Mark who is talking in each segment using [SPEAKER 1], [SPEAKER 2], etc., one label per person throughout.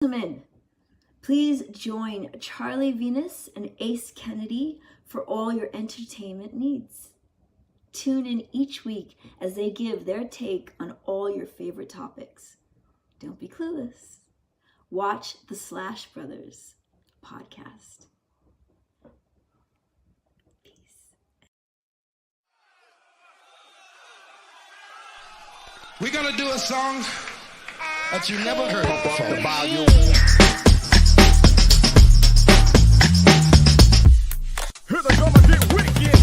[SPEAKER 1] Gentlemen, please join Charlie Venus and Ace Kennedy for all your entertainment needs. Tune in each week as they give their take on all your favorite topics. Don't be clueless. Watch the Slash Brothers podcast. Peace.
[SPEAKER 2] We're gonna do a song that you never heard before. The volume. Hear the drummer get wicked.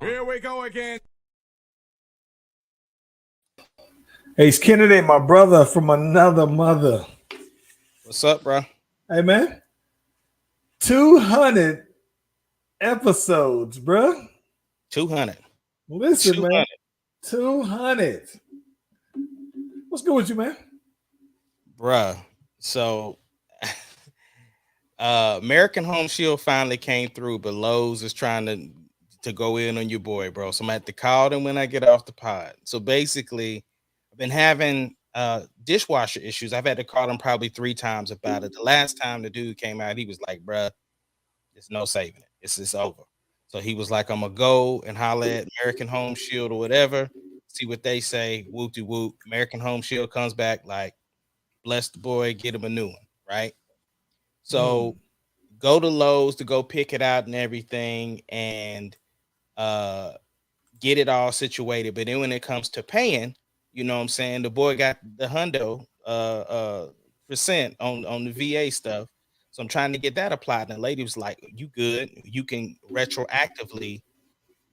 [SPEAKER 2] Here we go again.
[SPEAKER 3] Ace Kennedy, my brother from another mother.
[SPEAKER 4] What's up, bro?
[SPEAKER 3] Hey, man. 200 episodes, bro.
[SPEAKER 4] 200.
[SPEAKER 3] Listen,
[SPEAKER 4] 200.
[SPEAKER 3] man. 200. What's good with you, man?
[SPEAKER 4] Bruh. So, American Home Shield finally came through, but Lowe's is trying to go in on your boy, bro. So I'm gonna have to call them when I get off the pod. So basically, I've been having dishwasher issues. I've had to call them probably 3 times about it. The last time the dude came out, he was like, bruh, there's no saving it. It's over. So he was like, I'm gonna go and holler at American Home Shield or whatever, see what they say. Whoop-de whoop. American Home Shield comes back like, bless the boy, get him a new one, right? So go to Lowe's to go pick it out and everything and get it all situated. But then when it comes to paying, you know what I'm saying, the boy got the hundo percent on the VA stuff. So I'm trying to get that applied. And the lady was like, you good, you can retroactively,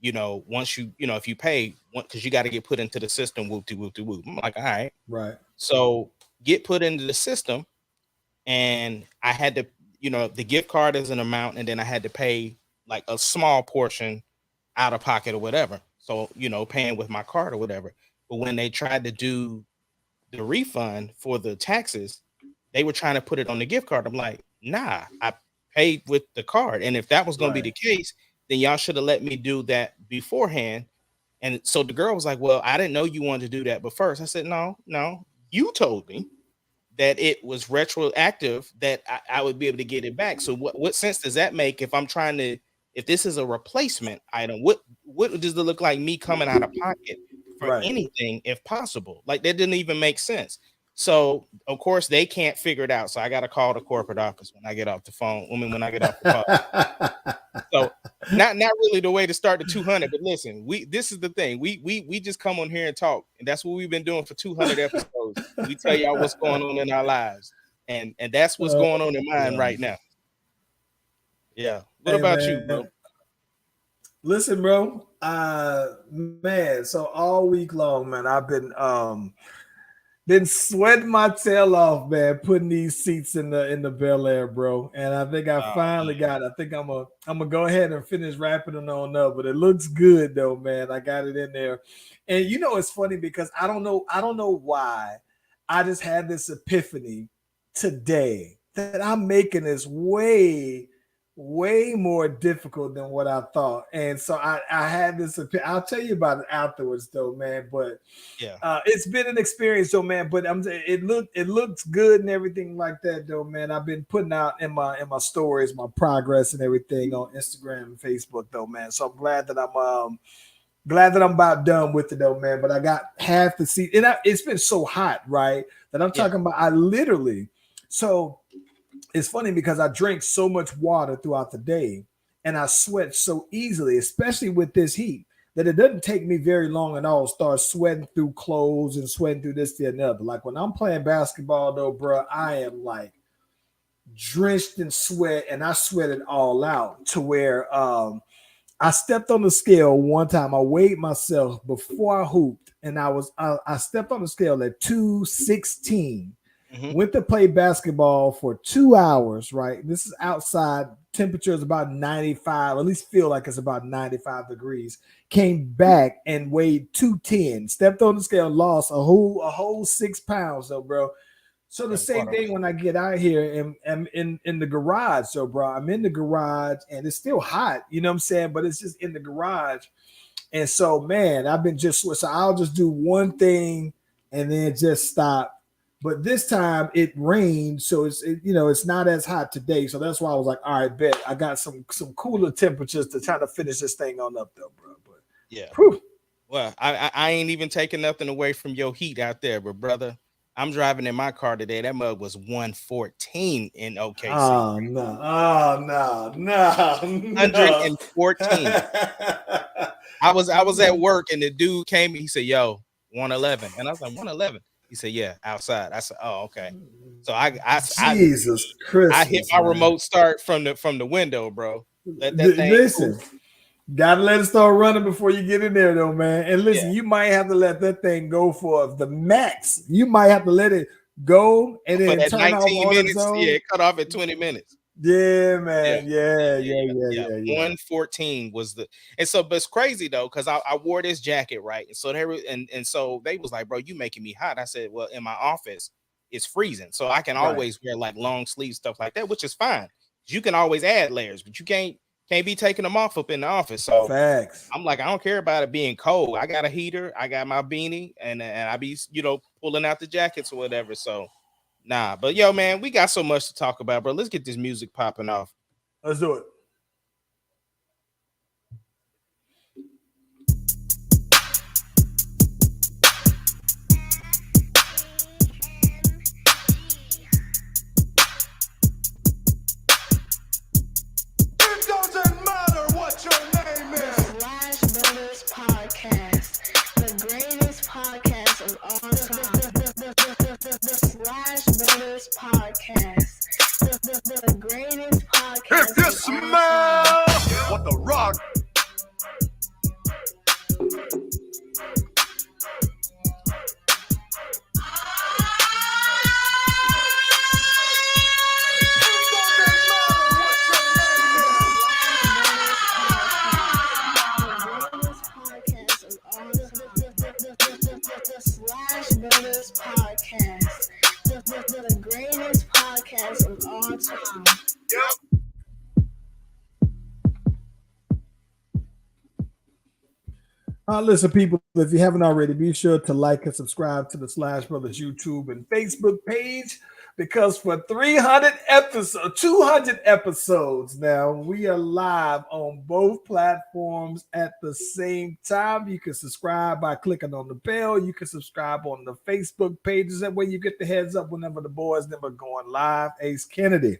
[SPEAKER 4] once if you pay, because you got to get put into the system, whoop-de-whoop-de-whoop. I'm like, all right.
[SPEAKER 3] Right.
[SPEAKER 4] So get put into the system, and I had to, the gift card is an amount, and then I had to pay like a small portion out of pocket or whatever. So, paying with my card or whatever. But when they tried to do the refund for the taxes, they were trying to put it on the gift card. I'm like, nah, I paid with the card. And if that was going to be the case, then y'all should have let me do that beforehand. And so the girl was like, well, I didn't know you wanted to do that. But first I said, no, you told me that it was retroactive, that I would be able to get it back. So what sense does that make if this is a replacement item? What does it look like me coming out of pocket for anything if possible? Like, that didn't even make sense. So of course they can't figure it out. So I got to call the corporate office when I get off the phone. When I get off the phone. So not really the way to start the 200, but listen, this is the thing. We just come on here and talk, and that's what we've been doing for 200 episodes. We tell y'all what's going on in our lives, and that's what's going on in mine right now. Yeah. What about you, bro?
[SPEAKER 3] Listen, bro. Man, so all week long, man, I've been sweating my tail off, man, putting these seats in the Bel Air, bro. And I think I finally got it. I think I'm gonna go ahead and finish wrapping them on up, but it looks good though, man. I got it in there. And it's funny because I don't know why. I just had this epiphany today that I'm making this way more difficult than what I thought. And so I had this, I'll tell you about it afterwards though, man. But yeah, it's been an experience though, man. But it looks good and everything like that though, man. I've been putting out in my stories, my progress and everything on Instagram and Facebook though, man. So I'm glad that I'm about done with it though, man. But I got half the seat, and it's been so hot, right? That I'm talking about. I literally, so it's funny because I drink so much water throughout the day, and I sweat so easily, especially with this heat, that it doesn't take me very long at all to start sweating through clothes and sweating through this, that, and the other. Like when I'm playing basketball, though, bro, I am like drenched in sweat, and I sweat it all out to where I stepped on the scale one time. I weighed myself before I hooped, and I stepped on the scale at 216. Went to play basketball for 2 hours, right? This is outside. Temperature is about 95, at least feel like it's about 95 degrees. Came back and weighed 210. Stepped on the scale, lost a whole 6 pounds, though, bro. So the same thing when I get out here and in the garage. So, bro, I'm in the garage and it's still hot, you know what I'm saying? But it's just in the garage. And so, man, I've been so I'll just do one thing and then just stop. But this time it rained, so it's not as hot today. So that's why I was like, all right, bet I got some cooler temperatures to try to finish this thing on up, though, bro. But
[SPEAKER 4] yeah,
[SPEAKER 3] whew.
[SPEAKER 4] Well, I ain't even taking nothing away from your heat out there, but brother, I'm driving in my car today. That mug was 114 in OKC.
[SPEAKER 3] Oh no.
[SPEAKER 4] 114. I was at work and the dude came. He said, "Yo, 111," and I was like, "111." He said, "Yeah, outside." I said, "Oh, okay." So
[SPEAKER 3] Jesus Christ!
[SPEAKER 4] I hit my remote start from the window, bro. Let that thing
[SPEAKER 3] listen. Gotta let it start running before you get in there, though, man. And listen, you might have to let that thing go for the max. You might have to let it go and then turn 19
[SPEAKER 4] off minutes. Yeah, cut off at 20 minutes.
[SPEAKER 3] Yeah, man. Yeah.
[SPEAKER 4] 114 was and so, but it's crazy though, because I wore this jacket, right? And so so they was like, "Bro, you making me hot." I said, "Well, in my office, it's freezing, so I can always wear like long sleeve stuff like that, which is fine. You can always add layers, but you can't be taking them off up in the office." So
[SPEAKER 3] facts.
[SPEAKER 4] I'm like, I don't care about it being cold. I got a heater, I got my beanie, and I be pulling out the jackets or whatever. So nah, but yo, man, we got so much to talk about, bro. Let's get this music popping off.
[SPEAKER 3] Let's do it.
[SPEAKER 5] If you smell what the rock.
[SPEAKER 6] The greatest podcast of all time.
[SPEAKER 5] Yep.
[SPEAKER 3] Listen, people, if you haven't already, be sure to like and subscribe to the Slash Brothers YouTube and Facebook page, because for 200 episodes now, we are live on both platforms at the same time. You can subscribe by clicking on the bell. You can subscribe on the Facebook pages. That way you get the heads up whenever the boys never going live. Ace Kennedy.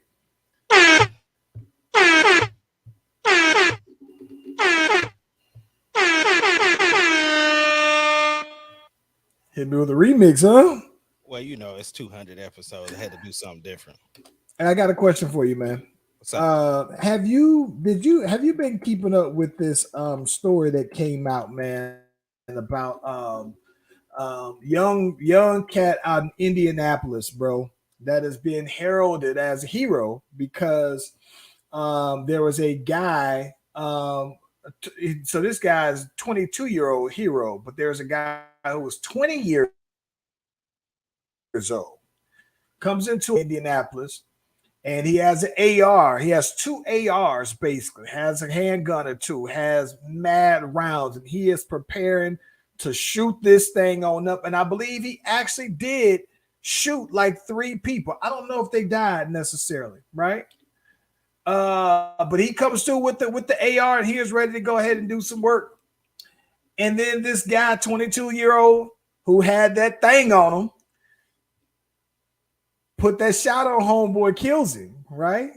[SPEAKER 3] Hit me with a remix, huh?
[SPEAKER 4] Well, it's 200 episodes. I had to do something different.
[SPEAKER 3] And I got a question for you, man.
[SPEAKER 4] What's up?
[SPEAKER 3] Have you been keeping up with this story that came out, man, about young cat out in Indianapolis, bro, that is being heralded as a hero because there was a guy. So this guy's 22-year-old hero, but there's a guy who was 20 years old, comes into Indianapolis, and he has an AR. He has 2 ARs, basically, has a handgun or 2, has mad rounds, and he is preparing to shoot this thing on up. And I believe he actually did shoot like 3 people. I don't know if they died necessarily, right? But he comes through with the AR, and he is ready to go ahead and do some work. And then this guy, 22-year-old, who had that thing on him, put that shot on homeboy, kills him, right?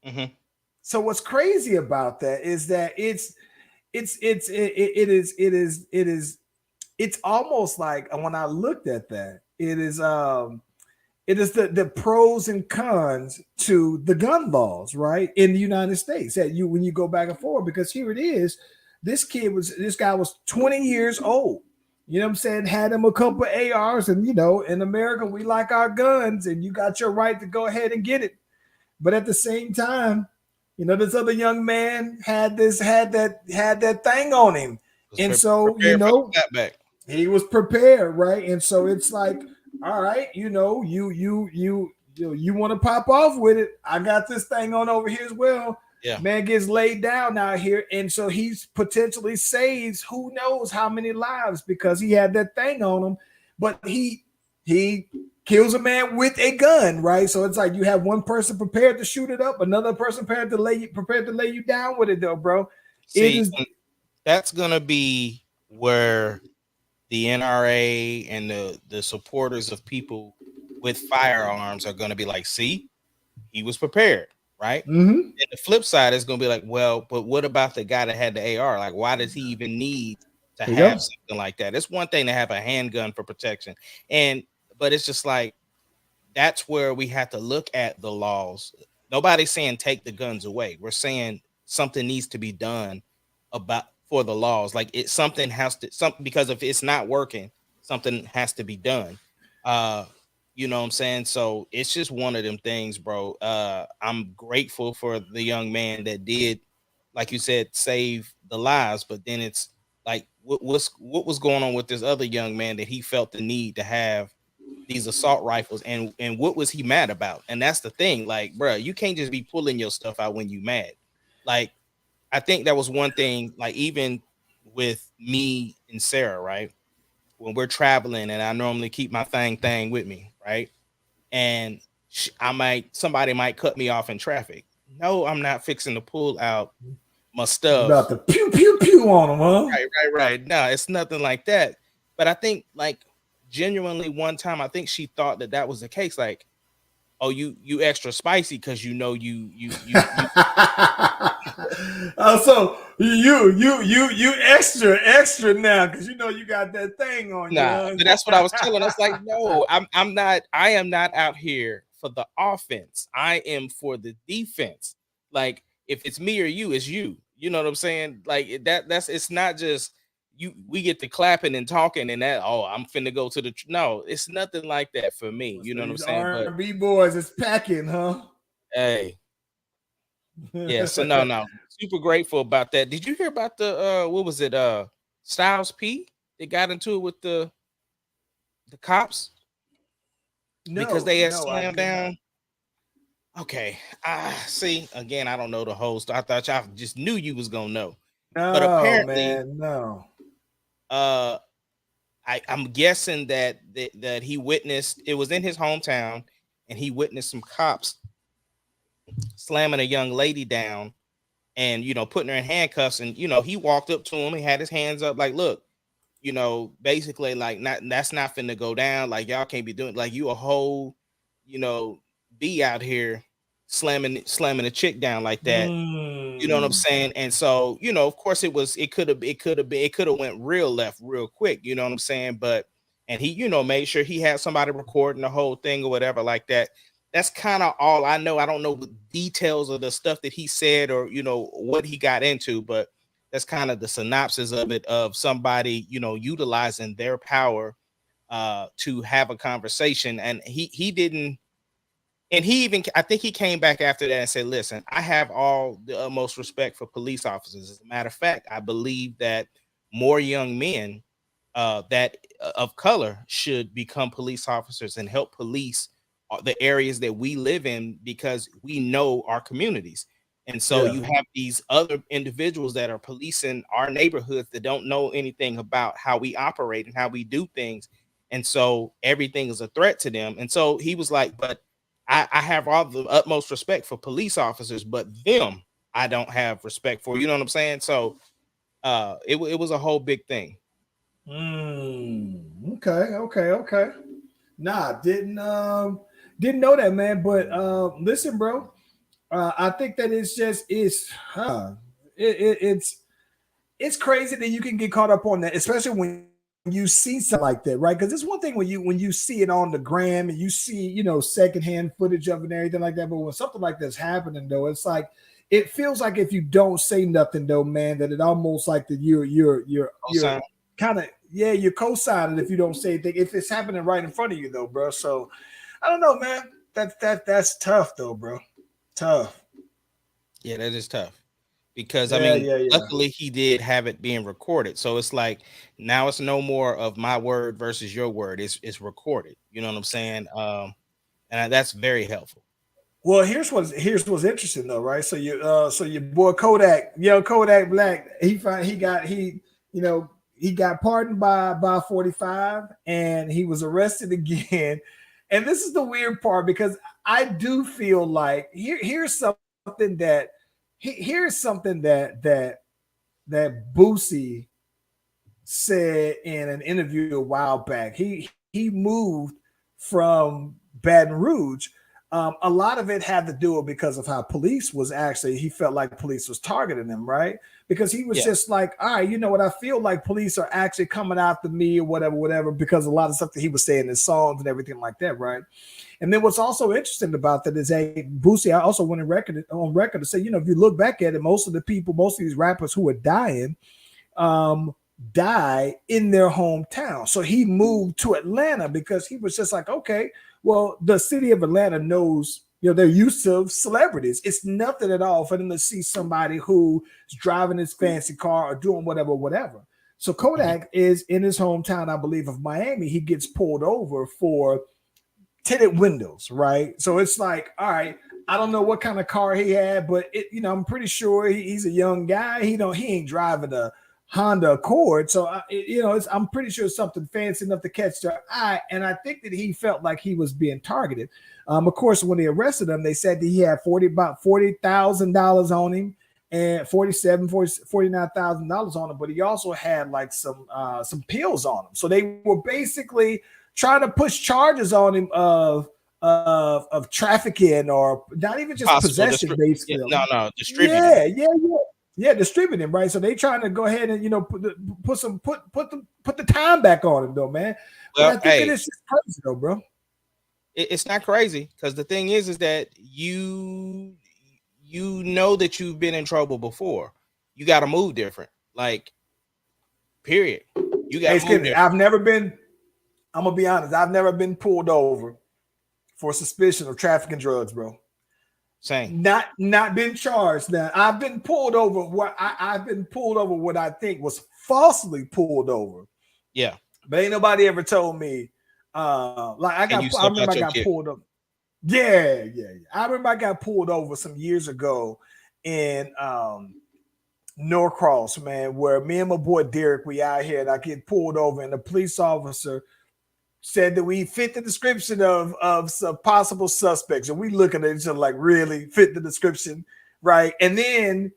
[SPEAKER 4] Mm-hmm.
[SPEAKER 3] So what's crazy about that is that it's almost like, when I looked at that, it is the pros and cons to the gun laws, right, in the United States, that when you go back and forth, because here it is, this guy was 20 years old, you know what I'm saying, had him a couple of ARs, and you know, in America we like our guns, and you got your right to go ahead and get it. But at the same time, you know, this other young man had that thing on him, and so you know, he was prepared, right? And so it's like, all right, you know, you want to pop off with it. I got this thing on over here as well.
[SPEAKER 4] Yeah.
[SPEAKER 3] Man gets laid down out here, and so he's potentially saves who knows how many lives because he had that thing on him. But he kills a man with a gun, right? So it's like you have one person prepared to shoot it up, another person prepared to lay you down with it, though, bro.
[SPEAKER 4] See, that's gonna be where the NRA and the supporters of people with firearms are gonna be like, see, he was prepared. Right.
[SPEAKER 3] Mm-hmm.
[SPEAKER 4] And the flip side is going to be like, well, but what about the guy that had the AR? Like, why does he even need to have something like that? It's one thing to have a handgun for protection. But it's just like, that's where we have to look at the laws. Nobody's saying take the guns away. We're saying something needs to be done for the laws. Like something because if it's not working, something has to be done. You know what I'm saying? So it's just one of them things, bro. I'm grateful for the young man that did, like you said, save the lives. But then it's like, what was going on with this other young man that he felt the need to have these assault rifles, and what was he mad about? And that's the thing, like, bro, you can't just be pulling your stuff out when you mad. Like, I think that was one thing, like even with me and Sarah, right? When we're traveling and I normally keep my thing with me, right? And somebody might cut me off in traffic. No, I'm not fixing to pull out my stuff.
[SPEAKER 3] About to pew, pew, pew on them, huh?
[SPEAKER 4] Right. No, it's nothing like that. But I think like genuinely one time, I think she thought that was the case. Like, oh, you extra spicy because you know you
[SPEAKER 3] so you extra now because you know you got that thing on.
[SPEAKER 4] Nah, but that's what I was telling us. Like, no, I am not out here for the offense. I am for the defense. Like, if it's me or you, it's you. You know what I'm saying? Like that's it's not just you. We get to clapping and talking and that. Oh, I'm finna go to the. No, it's nothing like that for me. You know what I'm saying?
[SPEAKER 3] R&B boys is packing, huh?
[SPEAKER 4] Hey. Yeah, so no. Super grateful about that. Did you hear about the what was it? Styles P? They got into it with the cops because they had slammed down. Okay. See, again, I don't know the host. I thought y'all just knew you was gonna know.
[SPEAKER 3] No,
[SPEAKER 4] but apparently,
[SPEAKER 3] man, no.
[SPEAKER 4] I'm guessing that he witnessed, it was in his hometown, and he witnessed some cops slamming a young lady down and, you know, putting her in handcuffs. And, you know, he walked up to him, he had his hands up like, look, you know, basically like that's not finna go down. Like, y'all can't be doing, like, you a whole, you know, be out here slamming a chick down like that. You know what I'm saying? And so, you know, of course it could have went real left real quick, you know what I'm saying? But, and he, you know, made sure he had somebody recording the whole thing or whatever like that. That's kind of all I know. I don't know the details of the stuff that he said or, you know, what he got into, but that's kind of the synopsis of it, of somebody, you know, utilizing their power to have a conversation. And he didn't, and he even, I think he came back after that and said, listen, I have all the utmost respect for police officers. As a matter of fact, I believe that more young men that of color should become police officers and help police the areas that we live in, because we know our communities. And so you have these other individuals that are policing our neighborhoods that don't know anything about how we operate and how we do things. And so everything is a threat to them. And so he was like, but I have all the utmost respect for police officers, but them I don't have respect for. You know what I'm saying? So it was a whole big thing.
[SPEAKER 3] Okay. Nah, didn't know that, man. But listen, bro. I think that it's crazy that you can get caught up on that, especially when you see something like that, right? Because it's one thing when you see it on the gram and you see, you know, secondhand footage of it and everything like that. But when something like that's happening, though, it's like it feels like if you don't say nothing, though, man, that it almost like that you're kind of you co-sign it if you don't say anything. If it's happening right in front of you, though, bro. So I don't know, man. That's tough, though, bro. Tough.
[SPEAKER 4] Yeah, that is tough. Because
[SPEAKER 3] Yeah,
[SPEAKER 4] I mean,
[SPEAKER 3] yeah.
[SPEAKER 4] luckily he did have it being recorded. So it's like now it's no more of my word versus your word. It's recorded. You know what I'm saying? And that's very helpful.
[SPEAKER 3] Well, here's what's interesting though, right? So your boy Kodak, Kodak Black, he got pardoned by 45 and he was arrested again. And this is the weird part because I do feel like here's something that Boosie said in an interview a while back. He moved from Baton Rouge. A lot of it had to do because of how police was he felt like police was targeting him, right? Because he was just like, all right, you know what? I feel like police are actually coming after me or whatever, because a lot of stuff that he was saying in his songs and everything like that, right? And then what's also interesting about that is Boosie, I also went on record to say, if you look back at it, most of these rappers who are dying, die in their hometown. So he moved to Atlanta because he was just like, okay, well, the city of Atlanta knows, they're used to celebrities. It's nothing at all for them to see somebody who's driving his fancy car or doing whatever. So Kodak is in his hometown, I believe, of Miami. He gets pulled over for tinted windows, right? So it's like, all right, I don't know what kind of car he had, but I'm pretty sure he's a young guy. He ain't driving a Honda Accord, so I'm pretty sure it's something fancy enough to catch their eye, and I think that he felt like he was being targeted. Of course, when they arrested him, they said that he had about $40,000 on him, and $49,000 on him, but he also had like some pills on him. So they were basically trying to push charges on him of trafficking or not even just possession, basically.
[SPEAKER 4] Distributing.
[SPEAKER 3] Yeah, distributing, right? So they trying to go ahead and put the time back on him, though, man.
[SPEAKER 4] Well,
[SPEAKER 3] but I think it's just crazy, though, bro.
[SPEAKER 4] It's not crazy because the thing is that you know that you've been in trouble before. You got to move different, like. Period. You got to move different.
[SPEAKER 3] I'm gonna be honest. I've never been pulled over for suspicion of trafficking drugs, bro.
[SPEAKER 4] Same.
[SPEAKER 3] Not been charged. Now I've been pulled over. I've been pulled over what I think was falsely pulled over.
[SPEAKER 4] Yeah,
[SPEAKER 3] but ain't nobody ever told me. I remember I got pulled up. Yeah. I remember I got pulled over some years ago in Norcross, man, where me and my boy Derek, we out here, and I get pulled over, and the police officer said that we fit the description of some possible suspects, and we looking at each other like, really fit the description, right? And then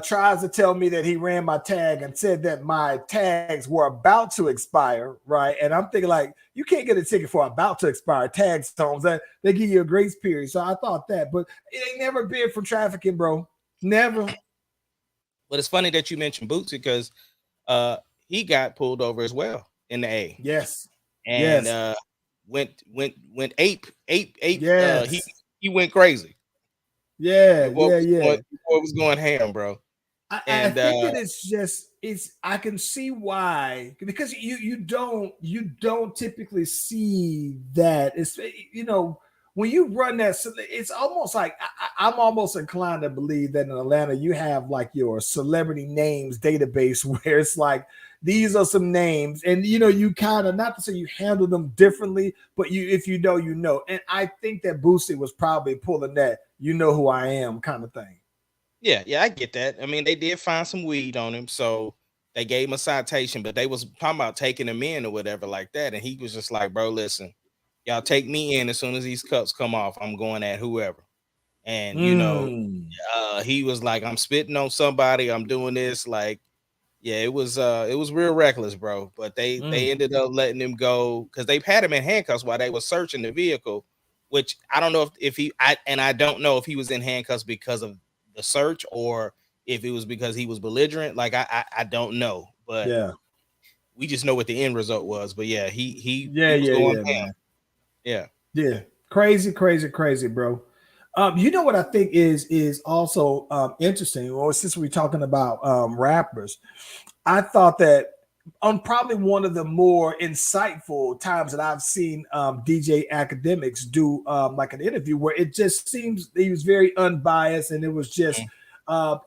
[SPEAKER 3] tries to tell me that he ran my tag and said that my tags were about to expire, right? And I'm thinking like, you can't get a ticket for about to expire tags, Holmes. That they give you a grace period. So I thought that, but it ain't never been for trafficking, bro. Never.
[SPEAKER 4] But it's funny that you mentioned Bootsy because he got pulled over as well in the A.
[SPEAKER 3] Yes.
[SPEAKER 4] And went ape.
[SPEAKER 3] Yes.
[SPEAKER 4] He went crazy.
[SPEAKER 3] Yeah.
[SPEAKER 4] Before it was going ham, bro.
[SPEAKER 3] I think that I can see why, because you don't typically see that. It's when you run that, it's almost like I'm almost inclined to believe that in Atlanta you have like your celebrity names database where it's like these are some names, and you kind of, not to say you handle them differently, but if you know. And I think that Boosie was probably pulling that who I am kind of thing.
[SPEAKER 4] Yeah, I get that. I mean, they did find some weed on him, so they gave him a citation, but they was talking about taking him in or whatever like that, and he was just like, bro, listen, y'all take me in. As soon as these cups come off, I'm going at whoever. And he was like, I'm spitting on somebody, I'm doing this. Like, yeah, it was real reckless, bro. But they ended up letting him go because they've had him in handcuffs while they were searching the vehicle, which I don't know I don't know if he was in handcuffs because of the search or if it was because he was belligerent. Like I don't know, but
[SPEAKER 3] yeah,
[SPEAKER 4] we just know what the end result was. But yeah, he
[SPEAKER 3] was
[SPEAKER 4] going ham. Yeah.
[SPEAKER 3] Crazy, bro. What I think is also interesting. Well, since we're talking about rappers, I thought that on probably one of the more insightful times that I've seen DJ Academics do like an interview where it just seems he was very unbiased, and it was just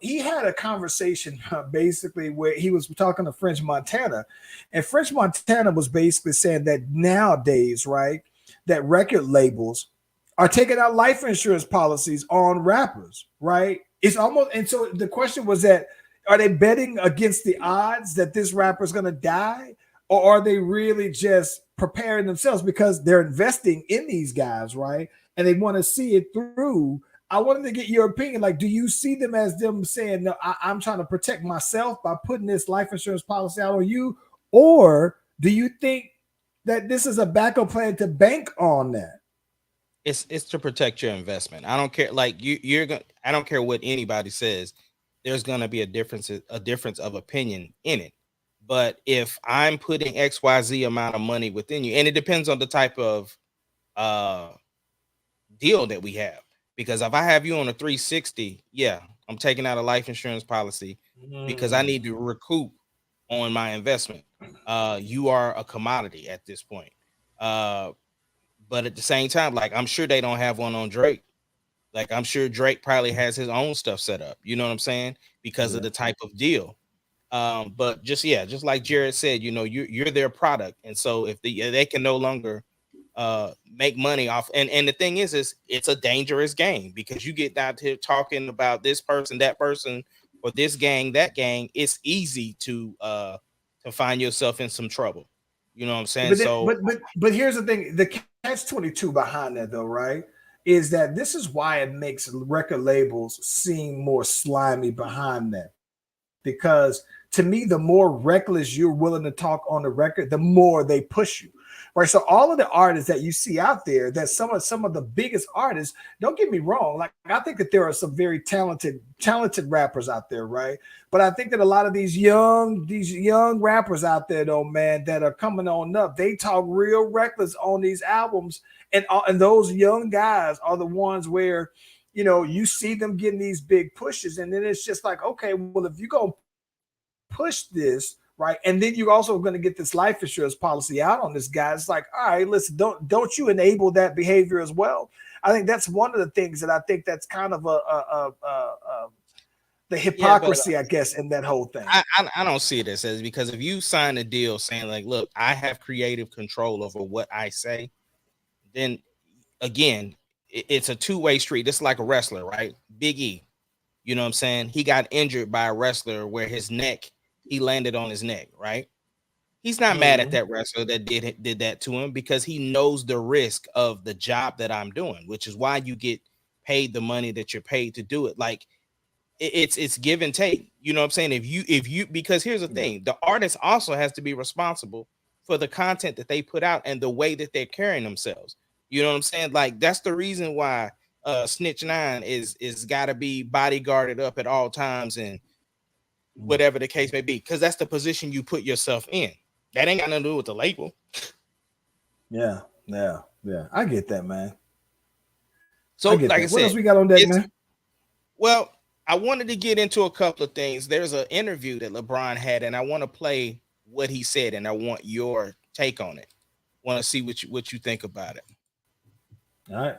[SPEAKER 3] he had a conversation basically where he was talking to French Montana, and French Montana was basically saying that nowadays, right, that record labels are taking out life insurance policies on rappers, right? It's almost, and so the question was that, are they betting against the odds that this rapper is going to die, or are they really just preparing themselves because they're investing in these guys, right? And they want to see it through. I wanted to get your opinion. Like, do you see them as them saying, no, I'm trying to protect myself by putting this life insurance policy out on you? Or do you think that this is a backup plan to bank on that?
[SPEAKER 4] It's to protect your investment. I don't care. Like you're gonna. I don't care what anybody says. There's gonna be a difference of opinion in it. But if I'm putting XYZ amount of money within you, and it depends on the type of deal that we have. Because if I have you on a 360, yeah, I'm taking out a life insurance policy because I need to recoup on my investment. You are a commodity at this point. But at the same time, like, I'm sure they don't have one on Drake. Like, I'm sure Drake probably has his own stuff set up. You know what I'm saying? Because of the type of deal. But just like Jared said, you know, you're their product. And so if they can no longer make money off, and the thing is it's a dangerous game, because you get out here talking about this person, that person, or this gang, that gang, it's easy to find yourself in some trouble. You know what I'm saying?
[SPEAKER 3] But here's the thing: the catch-22 behind that, though, right, is that this is why it makes record labels seem more slimy behind that. Because to me, the more reckless you're willing to talk on the record, the more they push you. Right. So all of the artists that you see out there, that some of the biggest artists, don't get me wrong, like, I think that there are some very talented rappers out there, right? But I think that a lot of these young rappers out there, though, man, that are coming on up, they talk real reckless on these albums, and those young guys are the ones where, you know, you see them getting these big pushes, and then it's just like, okay, well, if you go push this, right, and then you're also going to get this life insurance policy out on this guy, it's like, all right, listen, don't you enable that behavior as well? I think that's one of the things that I think that's kind of the hypocrisy, I guess, in that whole thing.
[SPEAKER 4] I don't see it as because if you sign a deal saying, like, look, I have creative control over what I say, then again, it's a two-way street. It's like a wrestler, right? Big E, you know what I'm saying? He got injured by a wrestler where he landed on his neck, right? He's not mad at that wrestler that did that to him, because he knows the risk of the job that I'm doing, which is why you get paid the money that you're paid to do it. Like, it's give and take. You know what I'm saying? If you because here's the thing, the artist also has to be responsible for the content that they put out and the way that they're carrying themselves. You know what I'm saying? Like, that's the reason why Snitch 9 is got to be bodyguarded up at all times, and whatever the case may be, because that's the position you put yourself in. That ain't got nothing to do with the label.
[SPEAKER 3] Yeah. I get that, man.
[SPEAKER 4] So, like I said,
[SPEAKER 3] what else we got on deck, man?
[SPEAKER 4] Well, I wanted to get into a couple of things. There's an interview that LeBron had, and I want to play what he said, and I want your take on it. Want to see what you think about it.
[SPEAKER 3] All right.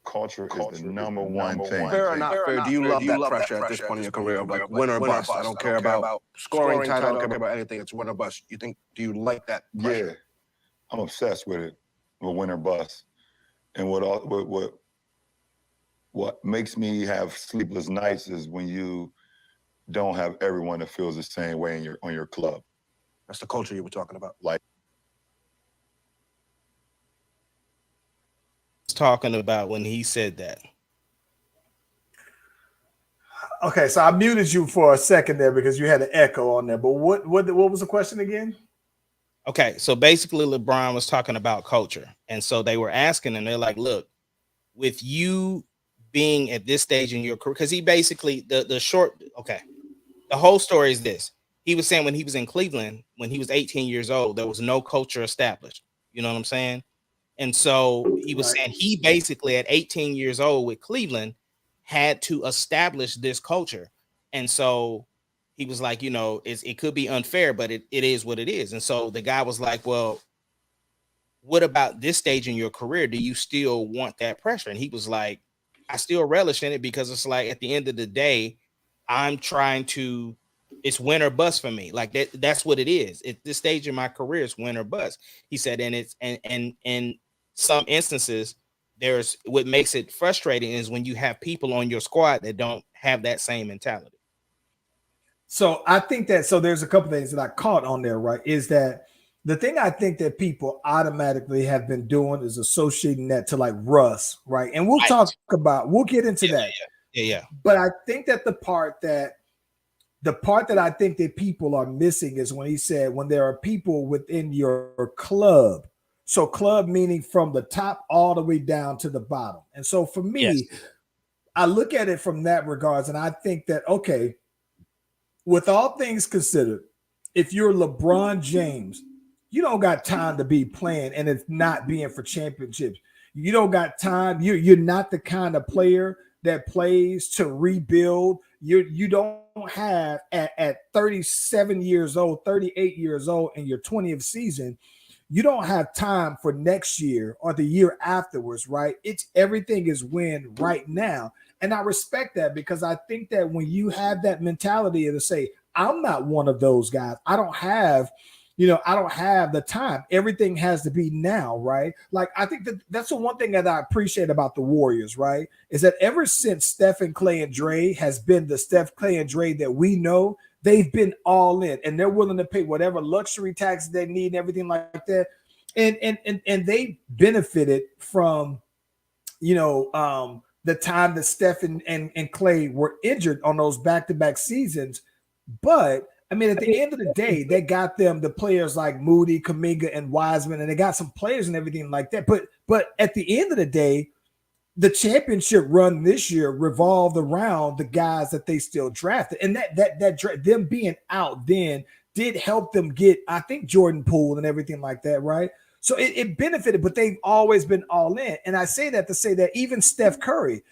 [SPEAKER 7] Culture is the number one thing.
[SPEAKER 8] Fair or not fair, do you love that pressure at this point in your career of, like, win or bust? I don't care about scoring title, I don't care about anything. It's win or bust. Do you like that pressure?
[SPEAKER 7] Yeah, I'm obsessed with it, with win or bust. And what makes me have sleepless nights is when you don't have everyone that feels the same way on your club.
[SPEAKER 8] That's the culture you were talking about.
[SPEAKER 7] Like,
[SPEAKER 4] talking about when he said that.
[SPEAKER 3] Okay, so I muted you for a second there because you had an echo on there. But what was the question again?
[SPEAKER 4] Okay, so basically LeBron was talking about culture. And so they were asking him, they're like, look, with you being at this stage in your career, because he basically, the whole story is this. He was saying when he was in Cleveland, when he was 18 years old, there was no culture established. You know what I'm saying? And so he was saying he basically at 18 years old with Cleveland had to establish this culture. And so he was like, you know, it could be unfair, but it is what it is. And so the guy was like, well, what about this stage in your career? Do you still want that pressure? And he was like, I still relish in it, because it's like at the end of the day, it's win or bust for me. Like that's what it is. At this stage in my career, it's win or bust. He said, and it's and in some instances, what makes it frustrating is when you have people on your squad that don't have that same mentality.
[SPEAKER 3] So I think that, so there's a couple things that I caught on there, right? Is that the thing I think that people automatically have been doing is associating that to like Russ, right? And we'll get into that.
[SPEAKER 4] Yeah.
[SPEAKER 3] But I think that the part that I think that people are missing is when he said, when there are people within your club. So club meaning from the top all the way down to the bottom. And so for me, I look at it from that regards, and I think that, okay, with all things considered, if you're LeBron James, you don't got time to be playing and it's not being for championships. You don't got time. You're not the kind of player that plays to rebuild. You don't have at 37 years old, 38 years old in your 20th season, you don't have time for next year or the year afterwards, right? It's everything is win right now. And I respect that, because I think that when you have that mentality to say, I'm not one of those guys, I don't have the time. Everything has to be now, right? Like, I think that's the one thing that I appreciate about the Warriors, right? Is that ever since Steph and Clay and Dre has been the Steph, Clay, and Dre that we know, they've been all in, and they're willing to pay whatever luxury taxes they need and everything like that. And they benefited from, the time that Steph and Clay were injured on those back-to-back seasons. But I mean, at the end of the day, they got them the players like Moody, Kuminga, and Wiseman, and they got some players and everything like that. But at the end of the day, the championship run this year revolved around the guys that they still drafted, and that them being out then did help them get, I think, Jordan Poole and everything like that, right? So it benefited, but they've always been all in. And I say that to say that even Steph Curry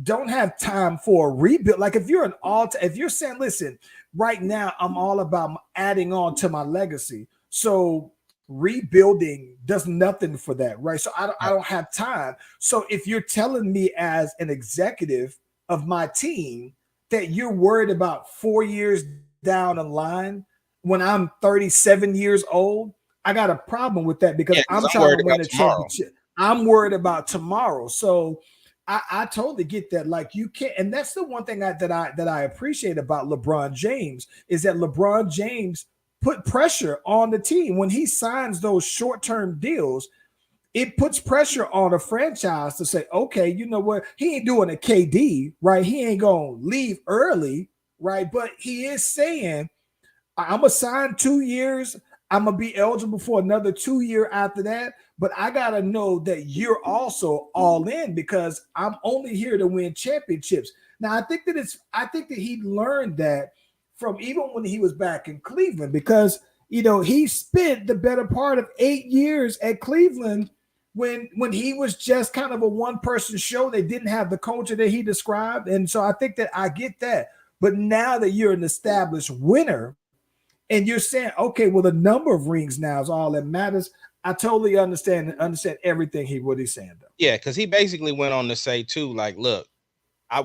[SPEAKER 3] don't have time for a rebuild. Like, if you're saying, listen, right now I'm all about adding on to my legacy, so rebuilding does nothing for that, right? So I don't have time. So if you're telling me as an executive of my team that you're worried about 4 years down the line when I'm 37 years old, I got a problem with that, because I'm trying to win a championship. I'm worried about tomorrow. So I totally get that. Like, you can't, and that's the one thing that I appreciate about LeBron James, is that LeBron James put pressure on the team when he signs those short-term deals. It puts pressure on a franchise to say, okay, you know what? He ain't doing a KD, right? He ain't gonna leave early, right? But he is saying, I'm gonna sign 2 years. I'm gonna be eligible for another 2 year after that. But I gotta know that you're also all in, because I'm only here to win championships. Now, I think that he learned that from even when he was back in Cleveland, because he spent the better part of 8 years at Cleveland when he was just kind of a one-person show. They didn't have the culture that he described. And so I think that I get that. But now that you're an established winner, and you're saying, okay, well, the number of rings now is all that matters, I totally understand everything what he's saying, though.
[SPEAKER 4] Yeah, because he basically went on to say too, like, look, at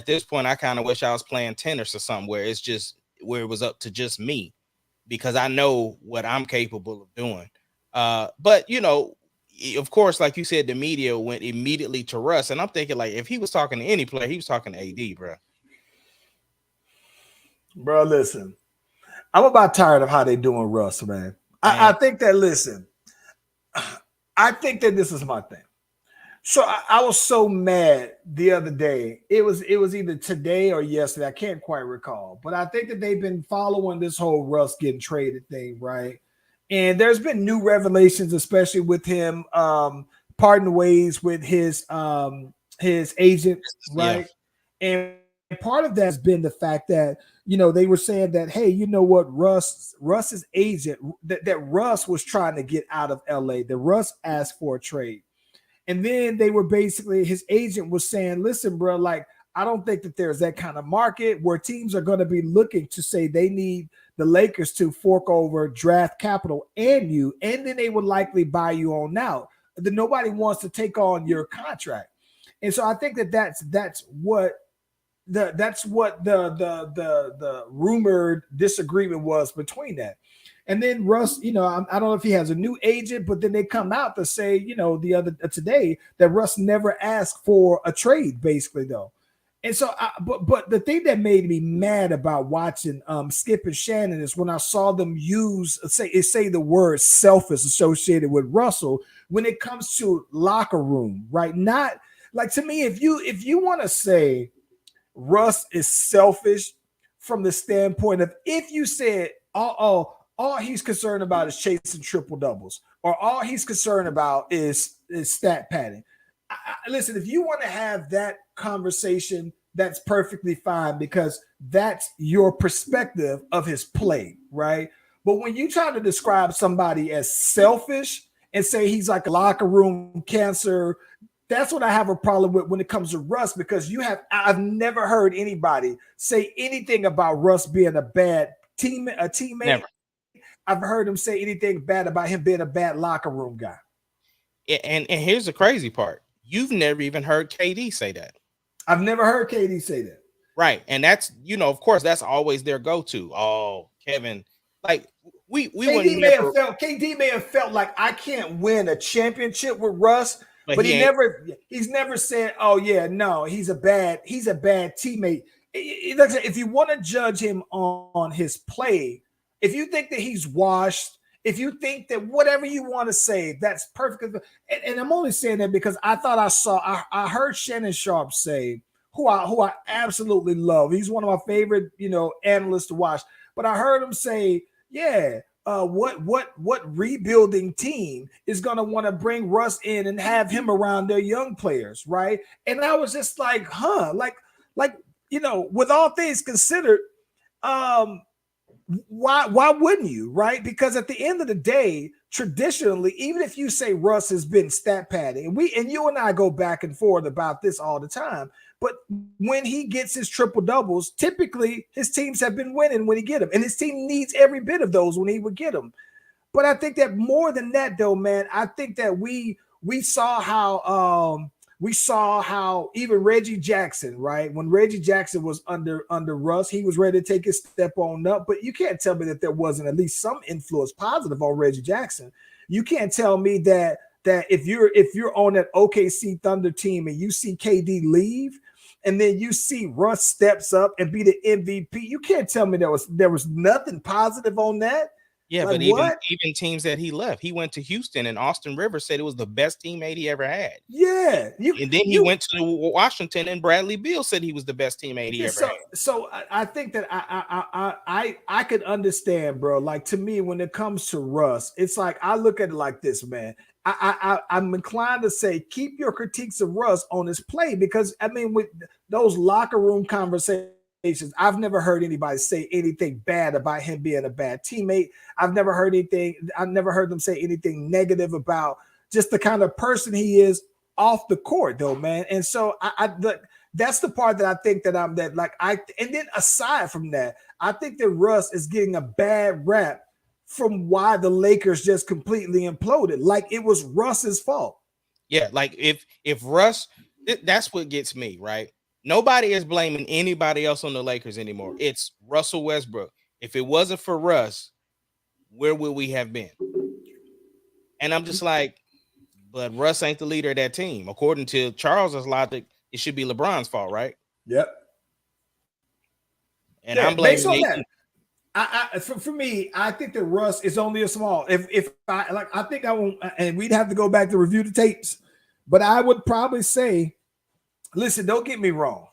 [SPEAKER 4] this point, I kind of wish I was playing tennis or something where it was up to just me, because I know what I'm capable of doing. But of course, like you said, the media went immediately to Russ, and I'm thinking, like, if he was talking to any player, he was talking to AD, bro.
[SPEAKER 3] Bro, listen, I'm about tired of how they doing Russ, man. I think that, listen, I think that this is my thing. So I was so mad the other day. It was either today or yesterday. I can't quite recall. But I think that they've been following this whole Russ getting traded thing, right? And there's been new revelations, especially with him parting ways with his agent, right? Yeah. And part of that has been the fact that, they were saying that, hey, you know what, Russ's agent, that Russ was trying to get out of LA, that Russ asked for a trade. And then they were basically, his agent was saying, listen, bro, like, I don't think that there's that kind of market where teams are going to be looking to say they need the Lakers to fork over draft capital and you, and then they would likely buy you on out. Then nobody wants to take on your contract. And so I think that that's what the rumored disagreement was between that. And then Russ, I don't know if he has a new agent, but then they come out to say, the other today that Russ never asked for a trade, basically though. And so, but the thing that made me mad about watching Skip and Shannon is when I saw them say the word selfish associated with Russell when it comes to locker room, right? Not like, to me, if you want to say Russ is selfish from the standpoint of, if you said, all he's concerned about is chasing triple doubles, or all he's concerned about is stat padding. Listen, if you want to have that conversation, that's perfectly fine, because that's your perspective of his play, right? But when you try to describe somebody as selfish and say he's like a locker room cancer, that's what I have a problem with when it comes to Russ, because I've never heard anybody say anything about Russ being a bad teammate.
[SPEAKER 4] Never.
[SPEAKER 3] I've heard him say anything bad about him being a bad locker room guy.
[SPEAKER 4] And here's the crazy part. You've never even heard KD say that.
[SPEAKER 3] I've never heard KD say that.
[SPEAKER 4] Right. And that's, of course, that's always their go-to. Oh, Kevin, like KD
[SPEAKER 3] may have felt like, I can't win a championship with Russ, but he's never said, oh yeah, no, he's a bad teammate. If you want to judge him on his play, if you think that he's washed, if you think that whatever you want to say, that's perfect. And I'm only saying that because I heard Shannon Sharpe say, who I absolutely love. He's one of my favorite, analysts to watch. But I heard him say, what rebuilding team is going to want to bring Russ in and have him around their young players, right? And I was just like, with all things considered, why wouldn't you, right? Because at the end of the day, traditionally, even if you say Russ has been stat padding, and you and I go back and forth about this all the time, but when he gets his triple doubles, typically his teams have been winning when he get them, and his team needs every bit of those when he would get them. But I think that more than that, though, man, I think that we saw how even Reggie Jackson, right? When Reggie Jackson was under Russ, he was ready to take his step on up. But you can't tell me that there wasn't at least some influence positive on Reggie Jackson. You can't tell me that if you're on that OKC Thunder team and you see KD leave, and then you see Russ steps up and be the MVP, you can't tell me there was nothing positive on that.
[SPEAKER 4] Yeah,
[SPEAKER 3] like,
[SPEAKER 4] but even teams that he left, he went to Houston, and Austin Rivers said it was the best teammate he ever had.
[SPEAKER 3] Yeah,
[SPEAKER 4] and then he went to Washington, and Bradley Beal said he was the best teammate he ever had. So
[SPEAKER 3] I think that I could understand, bro. Like, to me, when it comes to Russ, it's like I look at it like this, man. I'm inclined to say keep your critiques of Russ on his play, because with those locker room conversations, I've never heard anybody say anything bad about him being a bad teammate. I've never heard them say anything negative about just the kind of person he is off the court, though, man. And so that's the part that I think that and then aside from that, I think that Russ is getting a bad rap from why the Lakers just completely imploded. Like, it was Russ's fault.
[SPEAKER 4] Yeah, like if Russ, that's what gets me, right? Nobody is blaming anybody else on the Lakers anymore. It's Russell Westbrook. If it wasn't for Russ, where would we have been? And I'm just like, but Russ ain't the leader of that team. According to Charles's logic, it should be LeBron's fault, right?
[SPEAKER 3] Yep.
[SPEAKER 4] And I'm blaming
[SPEAKER 3] that. For me, I think that Russ is only a small. I think I won't, and we'd have to go back to review the tapes, but I would probably say, listen, don't get me wrong.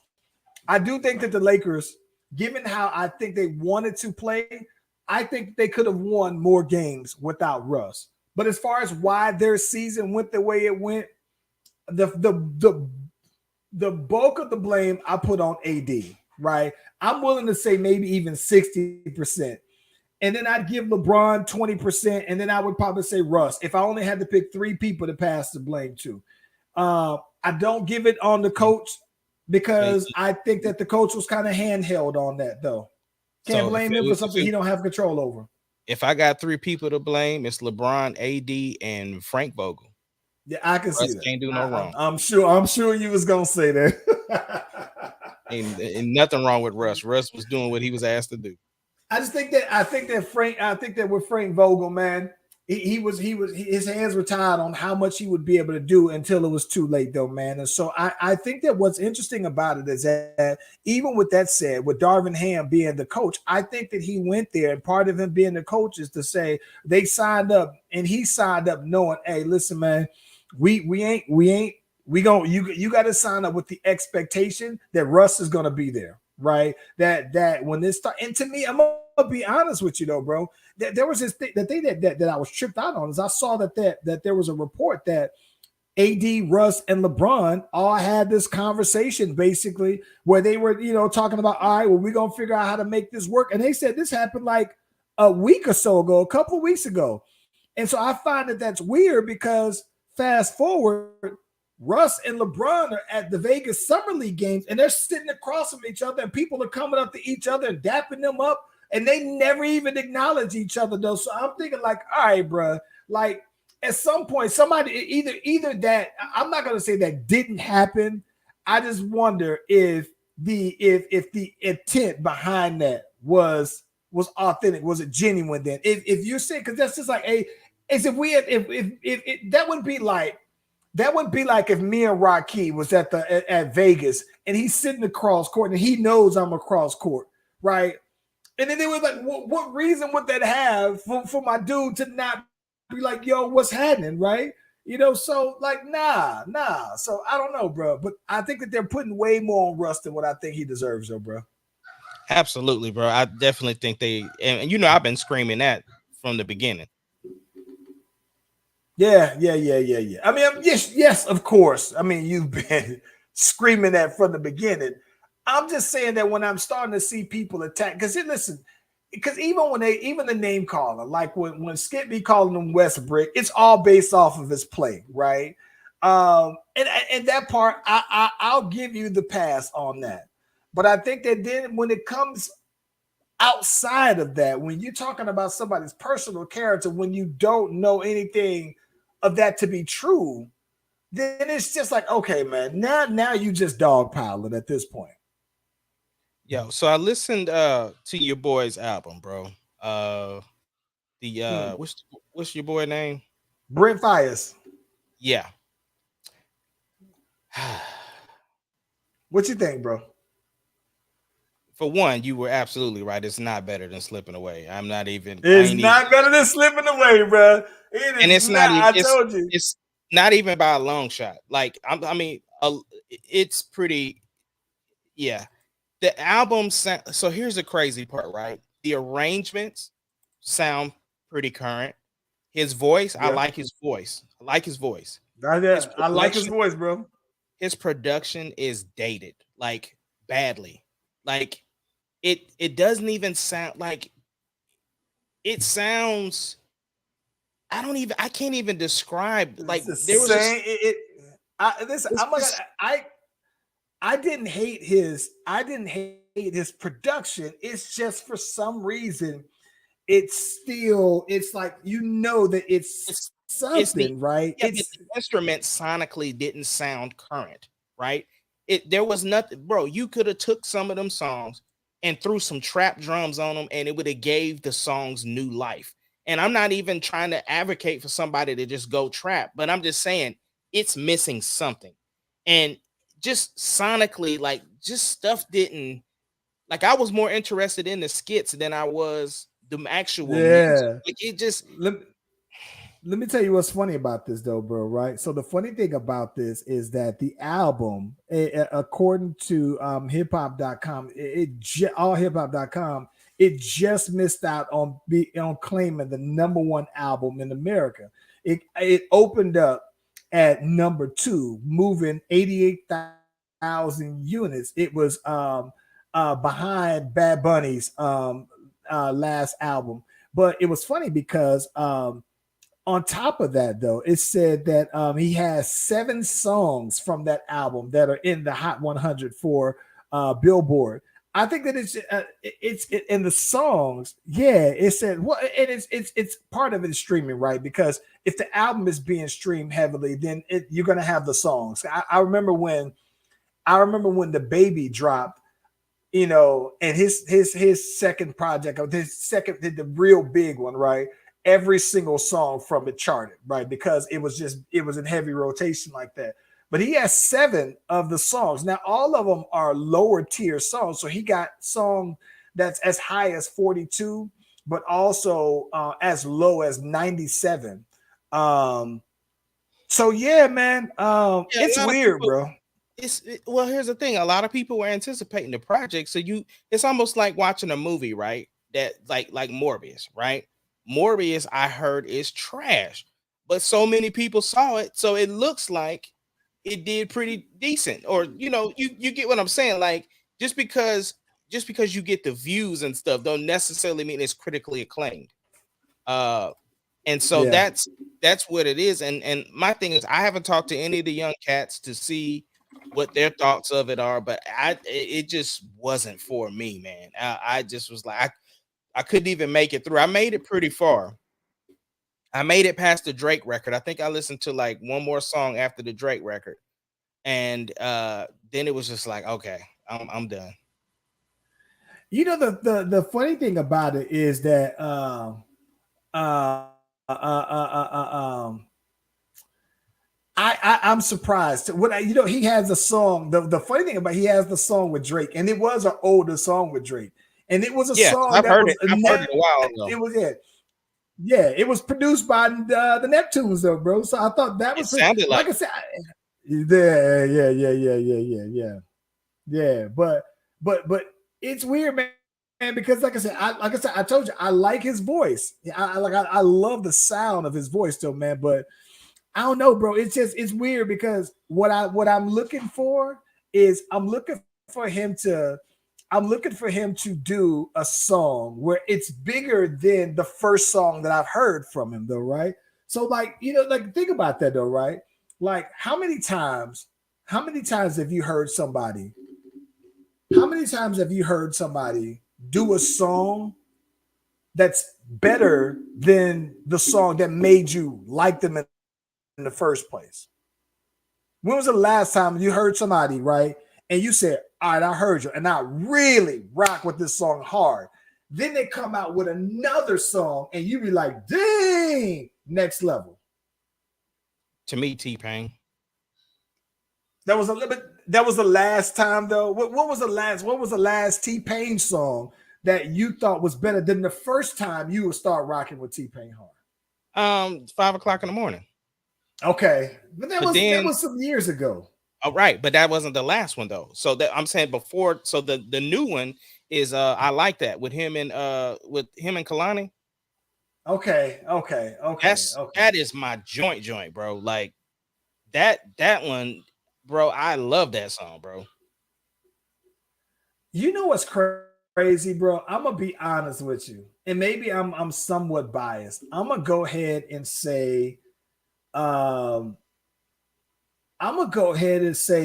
[SPEAKER 3] I do think that the Lakers, given how I think they wanted to play, I think they could have won more games without Russ. But as far as why their season went the way it went, the bulk of the blame I put on AD, right? I'm willing to say maybe even 60%. And then I'd give LeBron 20%, and then I would probably say Russ, if I only had to pick three people to pass the blame to. I don't give it on the coach. because I think that the coach was kind of handheld on that, though. Can't blame him for something he don't have control over.
[SPEAKER 4] If I got 3 people to blame, it's LeBron, AD, and Frank Vogel.
[SPEAKER 3] Yeah, I can see that.
[SPEAKER 4] Can't do no wrong.
[SPEAKER 3] I'm sure you was gonna say that.
[SPEAKER 4] and nothing wrong with Russ. Russ was doing what he was asked to do.
[SPEAKER 3] I think that with Frank Vogel, man, his hands were tied on how much he would be able to do until it was too late, though, man. And so I think that what's interesting about it is that even with that said, with Darvin Ham being the coach, I think that he went there, and part of him being the coach is to say they signed up, and he signed up knowing, hey, listen, man, you got to sign up with the expectation that Russ is going to be there. Right, that when this start, and to me, I'm gonna be honest with you though, bro. There was this thing that I was tripped out on is I saw that there was a report that AD, Russ, and LeBron all had this conversation basically where they were, talking about, all right, well, we're gonna figure out how to make this work, and they said this happened like a week or so ago, a couple of weeks ago, and so I find that that's weird because fast forward. Russ and LeBron are at the Vegas Summer League games, and they're sitting across from each other, and people are coming up to each other and dapping them up, and they never even acknowledge each other, though. So I'm thinking, like, all right, bro, like at some point, somebody either that I'm not gonna say that didn't happen. I just wonder if the intent behind that was authentic, was it genuine? Then, if you're saying, because that's just like if that would be like. That would be like if me and Rocky was at Vegas and he's sitting across court and he knows I'm across court, right? And then they were like, what reason would that have for my dude to not be like, yo, what's happening, right? So like, nah. So I don't know, bro. But I think that they're putting way more on Russ than what I think he deserves, though, bro.
[SPEAKER 4] Absolutely, bro. I definitely think and I've been screaming that from the beginning.
[SPEAKER 3] Yeah. I mean, yes, of course. I mean, you've been screaming that from the beginning. I'm just saying that when I'm starting to see people attack, because even the name caller, like when Skip be calling him Westbrook, it's all based off of his play, right? And that part, I'll give you the pass on that. But I think that then when it comes outside of that, when you're talking about somebody's personal character, when you don't know anything of that to be true, then it's just like, okay, man, now you just dogpiling at this point.
[SPEAKER 4] Yo, so I listened to your boy's album, bro. What's your boy name?
[SPEAKER 3] Brent Faiyaz.
[SPEAKER 4] Yeah.
[SPEAKER 3] What you think, bro?
[SPEAKER 4] For one, you were absolutely right. It's not better than Slipping Away.
[SPEAKER 3] It's not better than Slipping Away, bro. It's
[SPEAKER 4] not even by a long shot. Like it's pretty. Yeah, the album. So here's the crazy part, right? The arrangements sound pretty current. His voice, yeah. I like his voice. I like his voice, bro. His production is dated, like badly. Like it doesn't even sound like it sounds. I can't even describe. Like there was I didn't hate his production. It's just for some reason it's like that it's something, right? Yeah, the instrument sonically didn't sound current, right? There was nothing, bro. You could have took some of them songs and threw some trap drums on them, and it would have gave the songs new life. And I'm not even trying to advocate for somebody to just go trap, but I'm just saying it's missing something. And just sonically, like, just stuff didn't, like, I was more interested in the skits than I was the actual music. Like, it just
[SPEAKER 3] let me tell you what's funny about this though, bro, right? So the funny thing about this is that the album, according to hiphop.com, allhiphop.com, it just missed out on claiming the #1 album in America. It opened up at number 2, moving 88,000 units. It was behind Bad Bunny's last album. But it was funny because on top of that, though, it said that he has 7 songs from that album that are in the Hot 100 for Billboard. I think that it's in the songs. Yeah, it said well, and it's part of it is streaming, right? Because if the album is being streamed heavily, then you're gonna have the songs. I remember when the Baby dropped, and his second project, or the real big one, right? Every single song from it charted, right? Because it was in heavy rotation like that. But he has 7 of the songs. Now, all of them are lower tier songs. So he got song that's as high as 42, but also as low as 97. So yeah, man. It's weird, bro.
[SPEAKER 4] Well, here's the thing. A lot of people were anticipating the project. So it's almost like watching a movie, right? That like Morbius, right? Morbius, I heard, is trash, but so many people saw it, so it looks like it did pretty decent. Or you get what I'm saying. Like just because you get the views and stuff, don't necessarily mean it's critically acclaimed. And so that's what it is. And my thing is, I haven't talked to any of the young cats to see what their thoughts of it are, but it just wasn't for me, man. I just was like, I couldn't even make it through. I made it pretty far. I made it past the Drake record. I think I listened to like one more song after the Drake record. And then it was just like, okay, I'm done.
[SPEAKER 3] The funny thing about it is that I'm surprised. He has a song. The funny thing about he has the song with Drake, and it was an older song with Drake. And it was a song
[SPEAKER 4] I've
[SPEAKER 3] that
[SPEAKER 4] heard
[SPEAKER 3] was
[SPEAKER 4] it. I've heard it a while ago.
[SPEAKER 3] It was it. Yeah, it was produced by the Neptunes, though, bro. So I thought that was
[SPEAKER 4] sounded like
[SPEAKER 3] I said, yeah. But it's weird, man, because like I said, I told you, I like his voice. I love the sound of his voice, though, man. But I don't know, bro. It's weird because what I'm looking for is I'm looking for him to do a song where it's bigger than the first song that I've heard from him, though, right? So, like, think about that, though, right? Like, how many times have you heard somebody? How many times have you heard somebody do a song that's better than the song that made you like them in the first place? When was the last time you heard somebody, right? And you said, all right, I heard you, and I really rock with this song hard. Then they come out with another song, and you be like, dang, next level.
[SPEAKER 4] To me, T-Pain.
[SPEAKER 3] That was the last time, though. What was the last T-Pain song that you thought was better than the first time you would start rocking with T-Pain hard?
[SPEAKER 4] 5 o'clock in the morning.
[SPEAKER 3] Okay. But that was some years ago.
[SPEAKER 4] Oh, right, but that wasn't the last one though. So that I'm saying before. So the new one is I like that with him and Kalani.
[SPEAKER 3] Okay.
[SPEAKER 4] That is my joint, bro. Like that one, bro. I love that song, bro.
[SPEAKER 3] You know what's crazy, bro? I'm gonna be honest with you, and maybe I'm somewhat biased. I'm gonna go ahead and say,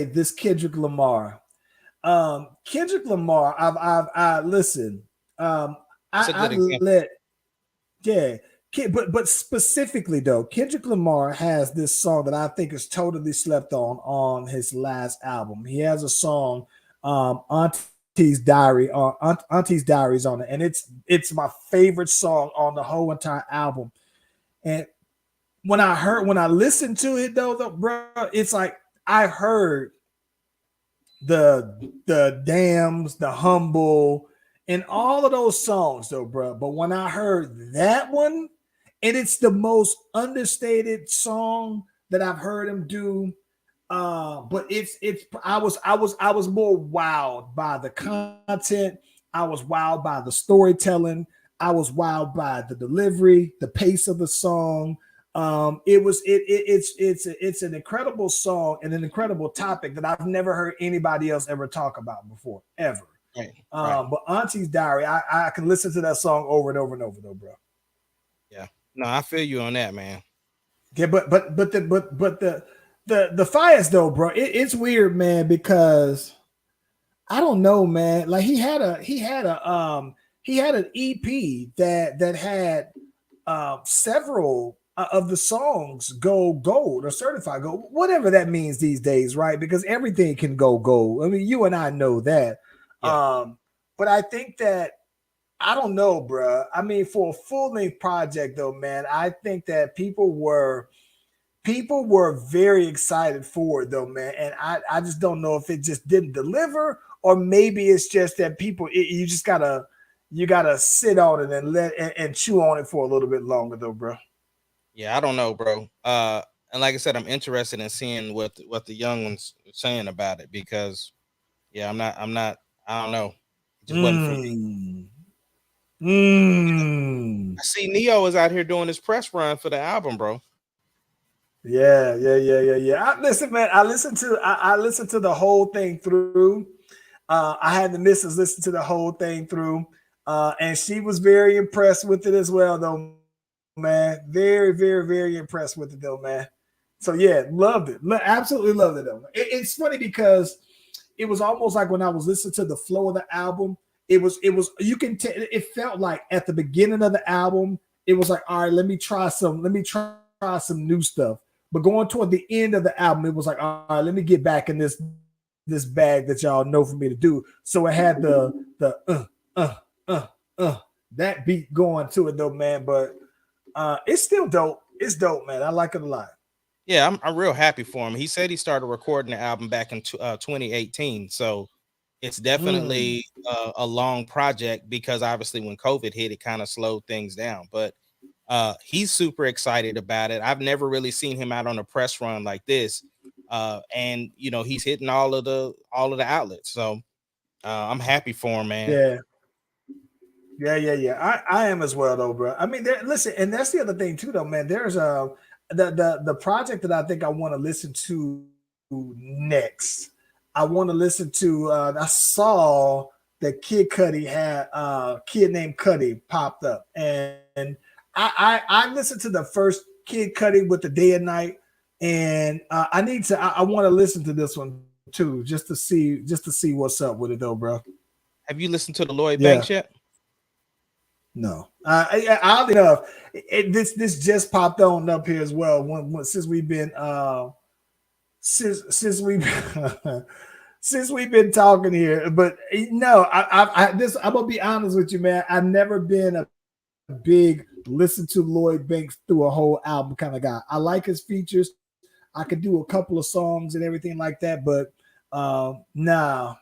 [SPEAKER 3] this Kendrick Lamar. Kendrick Lamar, I listen. But specifically though, Kendrick Lamar has this song that I think is totally slept on his last album. He has a song, Auntie's Diaries on it, and it's my favorite song on the whole entire album. And when I listened to it though, bro, it's like I heard the Dams, the Humble, and all of those songs though, bro. But when I heard that one, and it's the most understated song that I've heard him do. But I was more wowed by the content. I was wowed by the storytelling. I was wowed by the delivery, the pace of the song. It's an incredible song and an incredible topic that I've never heard anybody else ever talk about before, ever.
[SPEAKER 4] Right.
[SPEAKER 3] But Auntie's Diary, I can listen to that song over and over and over, though, bro.
[SPEAKER 4] Yeah, no, I feel you on that, man.
[SPEAKER 3] Yeah, but the Fires though, bro, it's weird, man, because I don't know, man. Like he had an EP that had several of the songs go gold or certified gold, whatever that means these days, right? Because everything can go gold. I mean, you and I know that.
[SPEAKER 4] Yeah.
[SPEAKER 3] But I think that I don't know, bro. I mean, for a full length project, though, man, I think that people were very excited for it, though, man. And I just don't know if it just didn't deliver, or maybe it's just that you gotta sit on it and and chew on it for a little bit longer, though, bro.
[SPEAKER 4] Yeah, I don't know, bro. And like I said, I'm interested in seeing what the young ones are saying about it because, yeah, I don't know. It just wasn't for me.
[SPEAKER 3] Mm. Mm.
[SPEAKER 4] I see Neo is out here doing his press run for the album, bro.
[SPEAKER 3] Yeah. Listen, man. I listened to the whole thing through. I had the missus listen to the whole thing through, and she was very impressed with it as well, though, man. Very, very, very impressed with it, though, man. So yeah, loved it. Absolutely loved it, though. It's funny because it was almost like when I was listening to the flow of the album. It was you can tell it felt like at the beginning of the album, it was like, all right, let me try some new stuff. But going toward the end of the album, it was like, all right, let me get back in this bag that y'all know for me to do. So it had that beat going to it, though, man. But it's still dope. It's dope, man. I like it a lot.
[SPEAKER 4] Yeah, I'm real happy for him. He said he started recording the album back in 2018, so it's definitely a long project because obviously when COVID hit, it kind of slowed things down. But he's super excited about it. I've never really seen him out on a press run like this, and he's hitting all of the outlets. So I'm happy for him, man.
[SPEAKER 3] Yeah. I am as well, though, bro. I mean, listen, and that's the other thing too, though, man. There's the project that I think I want to listen to next. I want to listen to. I saw that Kid Cudi had Kid Named Cudi popped up, and I listened to the first Kid Cudi with the Day and Night, and I want to listen to this one too, just to see what's up with it, though, bro.
[SPEAKER 4] Have you listened to the Lloyd
[SPEAKER 3] Yeah.
[SPEAKER 4] Banks yet?
[SPEAKER 3] No, oddly enough, this just popped on up here as well. Since we've been since we've been talking here, but no, I'm gonna be honest with you, man. I've never been a big listen to Lloyd Banks through a whole album kind of guy. I like his features. I could do a couple of songs and everything like that, but nah,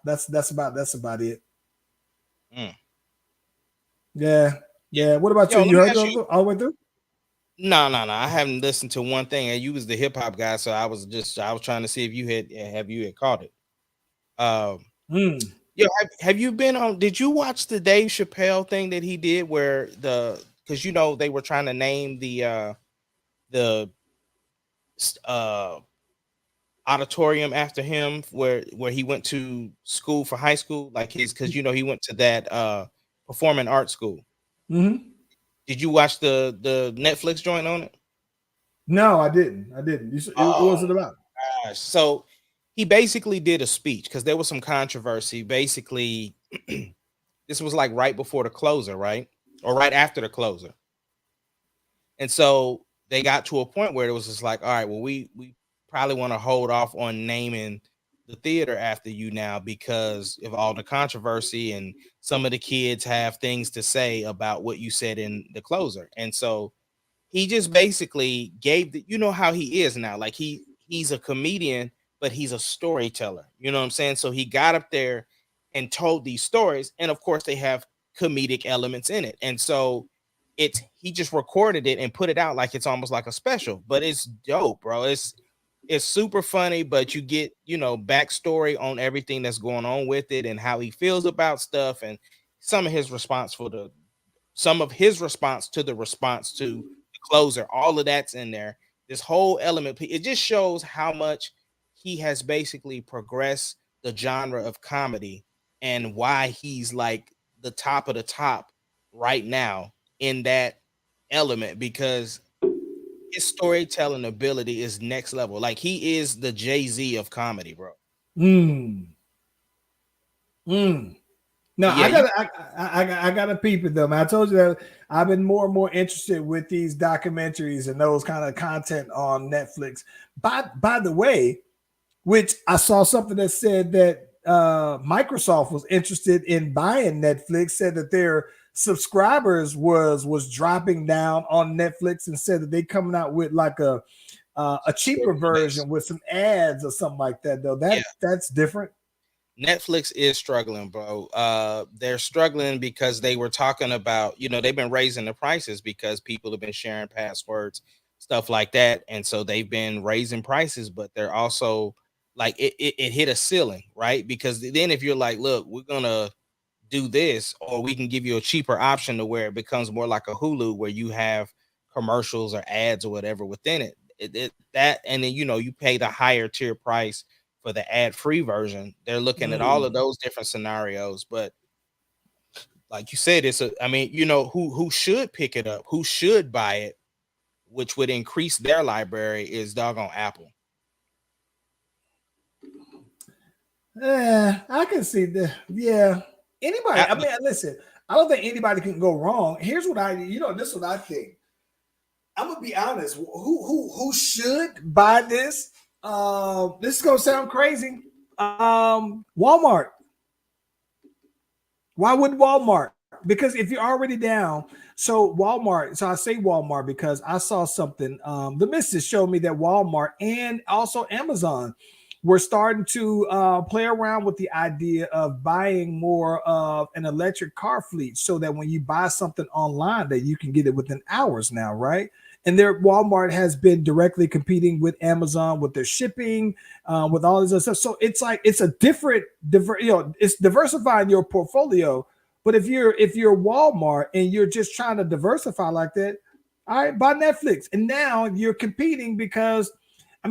[SPEAKER 3] that's about it.
[SPEAKER 4] Mm.
[SPEAKER 3] Yeah. What about
[SPEAKER 4] Yo,
[SPEAKER 3] you? You
[SPEAKER 4] let me
[SPEAKER 3] heard
[SPEAKER 4] ask
[SPEAKER 3] it all the way through?
[SPEAKER 4] No. I haven't listened to one thing, and you was the hip hop guy, so I was trying to see if you had caught it. Yo, have you been on? Did you watch the Dave Chappelle thing that he did, where because they were trying to name the auditorium after him, where he went to school for high school, like because he went to that performing arts school.
[SPEAKER 3] Mm-hmm.
[SPEAKER 4] Did you watch the Netflix joint on it?
[SPEAKER 3] No, I didn't. What was it about?
[SPEAKER 4] Gosh. So he basically did a speech because there was some controversy. Basically, this was like right before the closer, right? Or right after the closer. And so they got to a point where it was just like, all right, well, we probably want to hold off on naming the theater after you now because of all the controversy, and some of the kids have things to say about what you said in the closer. And so he just basically gave how he is now. Like he's a comedian, but he's a storyteller. You know what I'm saying? So he got up there and told these stories, and of course they have comedic elements in it. And so he just recorded it and put it out like it's almost like a special, but it's dope, bro. It's super funny, but you get, backstory on everything that's going on with it and how he feels about stuff, and some of his response to the response to the closer. All of that's in there. This whole element, it just shows how much he has basically progressed the genre of comedy and why he's like the top of the top right now in that element, because his storytelling ability is next level. Like he is the Jay-Z of comedy, bro.
[SPEAKER 3] No,
[SPEAKER 4] Yeah,
[SPEAKER 3] I gotta peep it though, man. I told you that I've been more and more interested with these documentaries and those kind of content on Netflix. By the way, which I saw something that said that Microsoft was interested in buying Netflix, said that their subscribers was dropping down on Netflix, and said that they coming out with like a cheaper version with some ads or something like that. Though that's different.
[SPEAKER 4] Netflix is struggling, bro. They're struggling because they were talking about, they've been raising the prices because people have been sharing passwords, stuff like that. And so they've been raising prices, but they're also like, it hit a ceiling, right? Because then if you're like, look, we're going to do this, or we can give you a cheaper option to where it becomes more like a Hulu where you have commercials or ads or whatever within it, and then, you pay the higher tier price for the ad-free version. They're looking at all of those different scenarios, but like you said, who should pick it up, who should buy it, which would increase their library, is doggone Apple.
[SPEAKER 3] I can see that. Yeah, anybody. I mean, listen, I don't think anybody can go wrong. Here's what this is what I think. I'm gonna be honest. Who should buy this? This is gonna sound crazy. Walmart. Why would Walmart? Because if you're already down, so Walmart. So I say Walmart because I saw something. The missus showed me that Walmart and also Amazon were starting to play around with the idea of buying more of an electric car fleet, so that when you buy something online, that you can get it within hours now, right? And Walmart has been directly competing with Amazon with their shipping, with all this other stuff. So it's like it's a it's diversifying your portfolio. But if you're Walmart and you're just trying to diversify like that, all right, buy Netflix. And now you're competing because,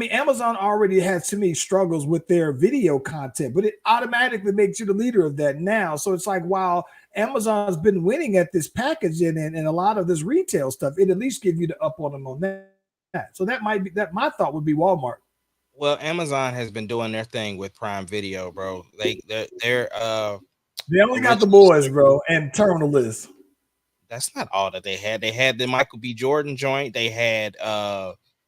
[SPEAKER 3] Amazon already had too many struggles with their video content, but it automatically makes you the leader of that now. So it's like, while Amazon's been winning at this packaging and a lot of this retail stuff, it at least give you the up on them on that. So that might be that. My thought would be Walmart.
[SPEAKER 4] Well, Amazon has been doing their thing with Prime Video, bro. They
[SPEAKER 3] only got the boys, bro, and Terminal List.
[SPEAKER 4] That's not all that they had. They had the Michael B. Jordan joint. They had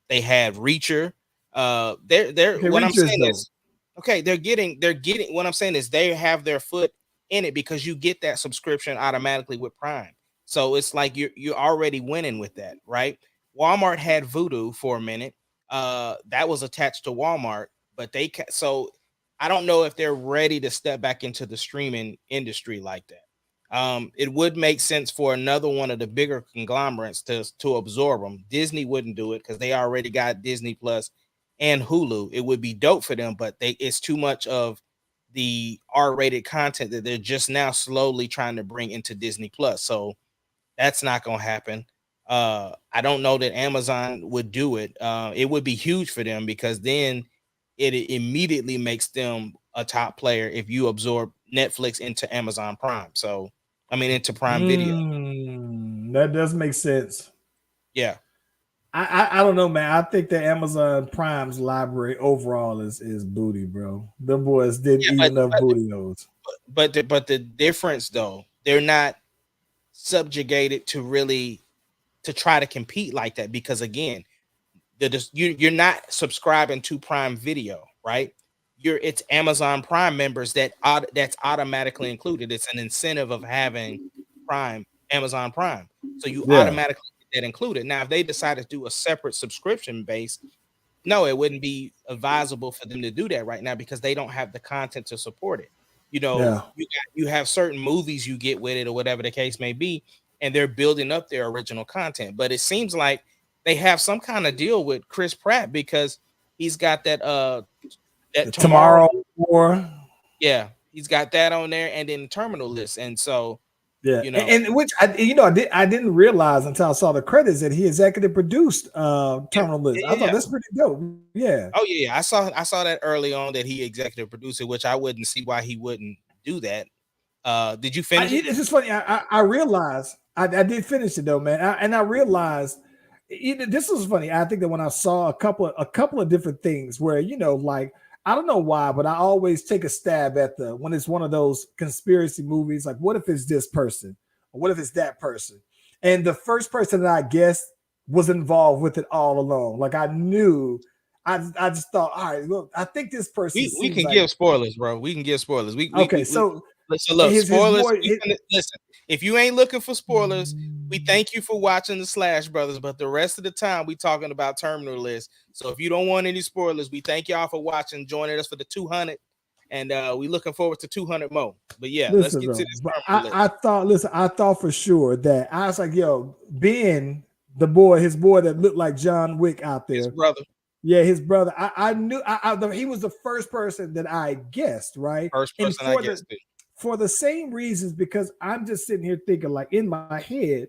[SPEAKER 4] Reacher. What I'm saying is, okay, they're getting what I'm saying is they have their foot in it because you get that subscription automatically with Prime. So it's like you're already winning with that, right? Walmart had Vudu for a minute. That was attached to Walmart, but so I don't know if they're ready to step back into the streaming industry like that. It would make sense for another one of the bigger conglomerates to absorb them. Disney wouldn't do it because they already got Disney Plus and Hulu. It would be dope for them, but it's too much of the R-rated content that they're just now slowly trying to bring into Disney Plus. So that's not going to happen. I don't know that Amazon would do it. It would be huge for them because then it immediately makes them a top player if you absorb Netflix into Amazon Prime. So, into Prime Video.
[SPEAKER 3] That does make sense.
[SPEAKER 4] Yeah.
[SPEAKER 3] I don't know, man. I think that Amazon Prime's library overall is booty, bro. Them boys did enough booty those.
[SPEAKER 4] But the difference though, they're not subjugated to try to compete like that because again, you're not subscribing to Prime Video, right? It's Amazon Prime members that's automatically included. It's an incentive of having Amazon Prime, so you automatically get that included. Now, if they decide to do a separate subscription base, no, it wouldn't be advisable for them to do that right now because they don't have the content to support it. You have certain movies you get with it or whatever the case may be, and they're building up their original content. But it seems like they have some kind of deal with Chris Pratt because he's got that Tomorrow
[SPEAKER 3] War.
[SPEAKER 4] Yeah, he's got that on there, and then Terminal List, and so
[SPEAKER 3] and which I didn't realize until I saw the credits that he executive produced Terminal List. I thought that's pretty dope. Yeah.
[SPEAKER 4] Oh yeah, I saw that early on that he executive produced it, which I wouldn't see why he wouldn't do that. Did you finish it?
[SPEAKER 3] It's just funny. I realized I did finish it though, man. I realized this was funny. I think that when I saw a couple of different things where, like, I don't know why, but I always take a stab at when it's one of those conspiracy movies, like, what if it's this person? Or what if it's that person? And the first person that I guessed was involved with it all along. Like, I knew, I just thought, all right, look, I think this person.
[SPEAKER 4] We can give spoilers, bro. We can give spoilers.
[SPEAKER 3] So
[SPEAKER 4] look,
[SPEAKER 3] his
[SPEAKER 4] spoilers.
[SPEAKER 3] boy,
[SPEAKER 4] listen, if you ain't looking for spoilers, we thank you for watching the Slash Brothers. But the rest of the time, we talking about Terminal List. So if you don't want any spoilers, we thank y'all for watching, joining us for the 200, and we looking forward to 200 more. But yeah, let's get to this.
[SPEAKER 3] I thought for sure that I was like, yo, Ben, his boy that looked like John Wick out there,
[SPEAKER 4] his brother.
[SPEAKER 3] Yeah, his brother. I knew he was the first person that I guessed, right?
[SPEAKER 4] First person I guessed it.
[SPEAKER 3] For the same reasons, because I'm just sitting here thinking, like, in my head,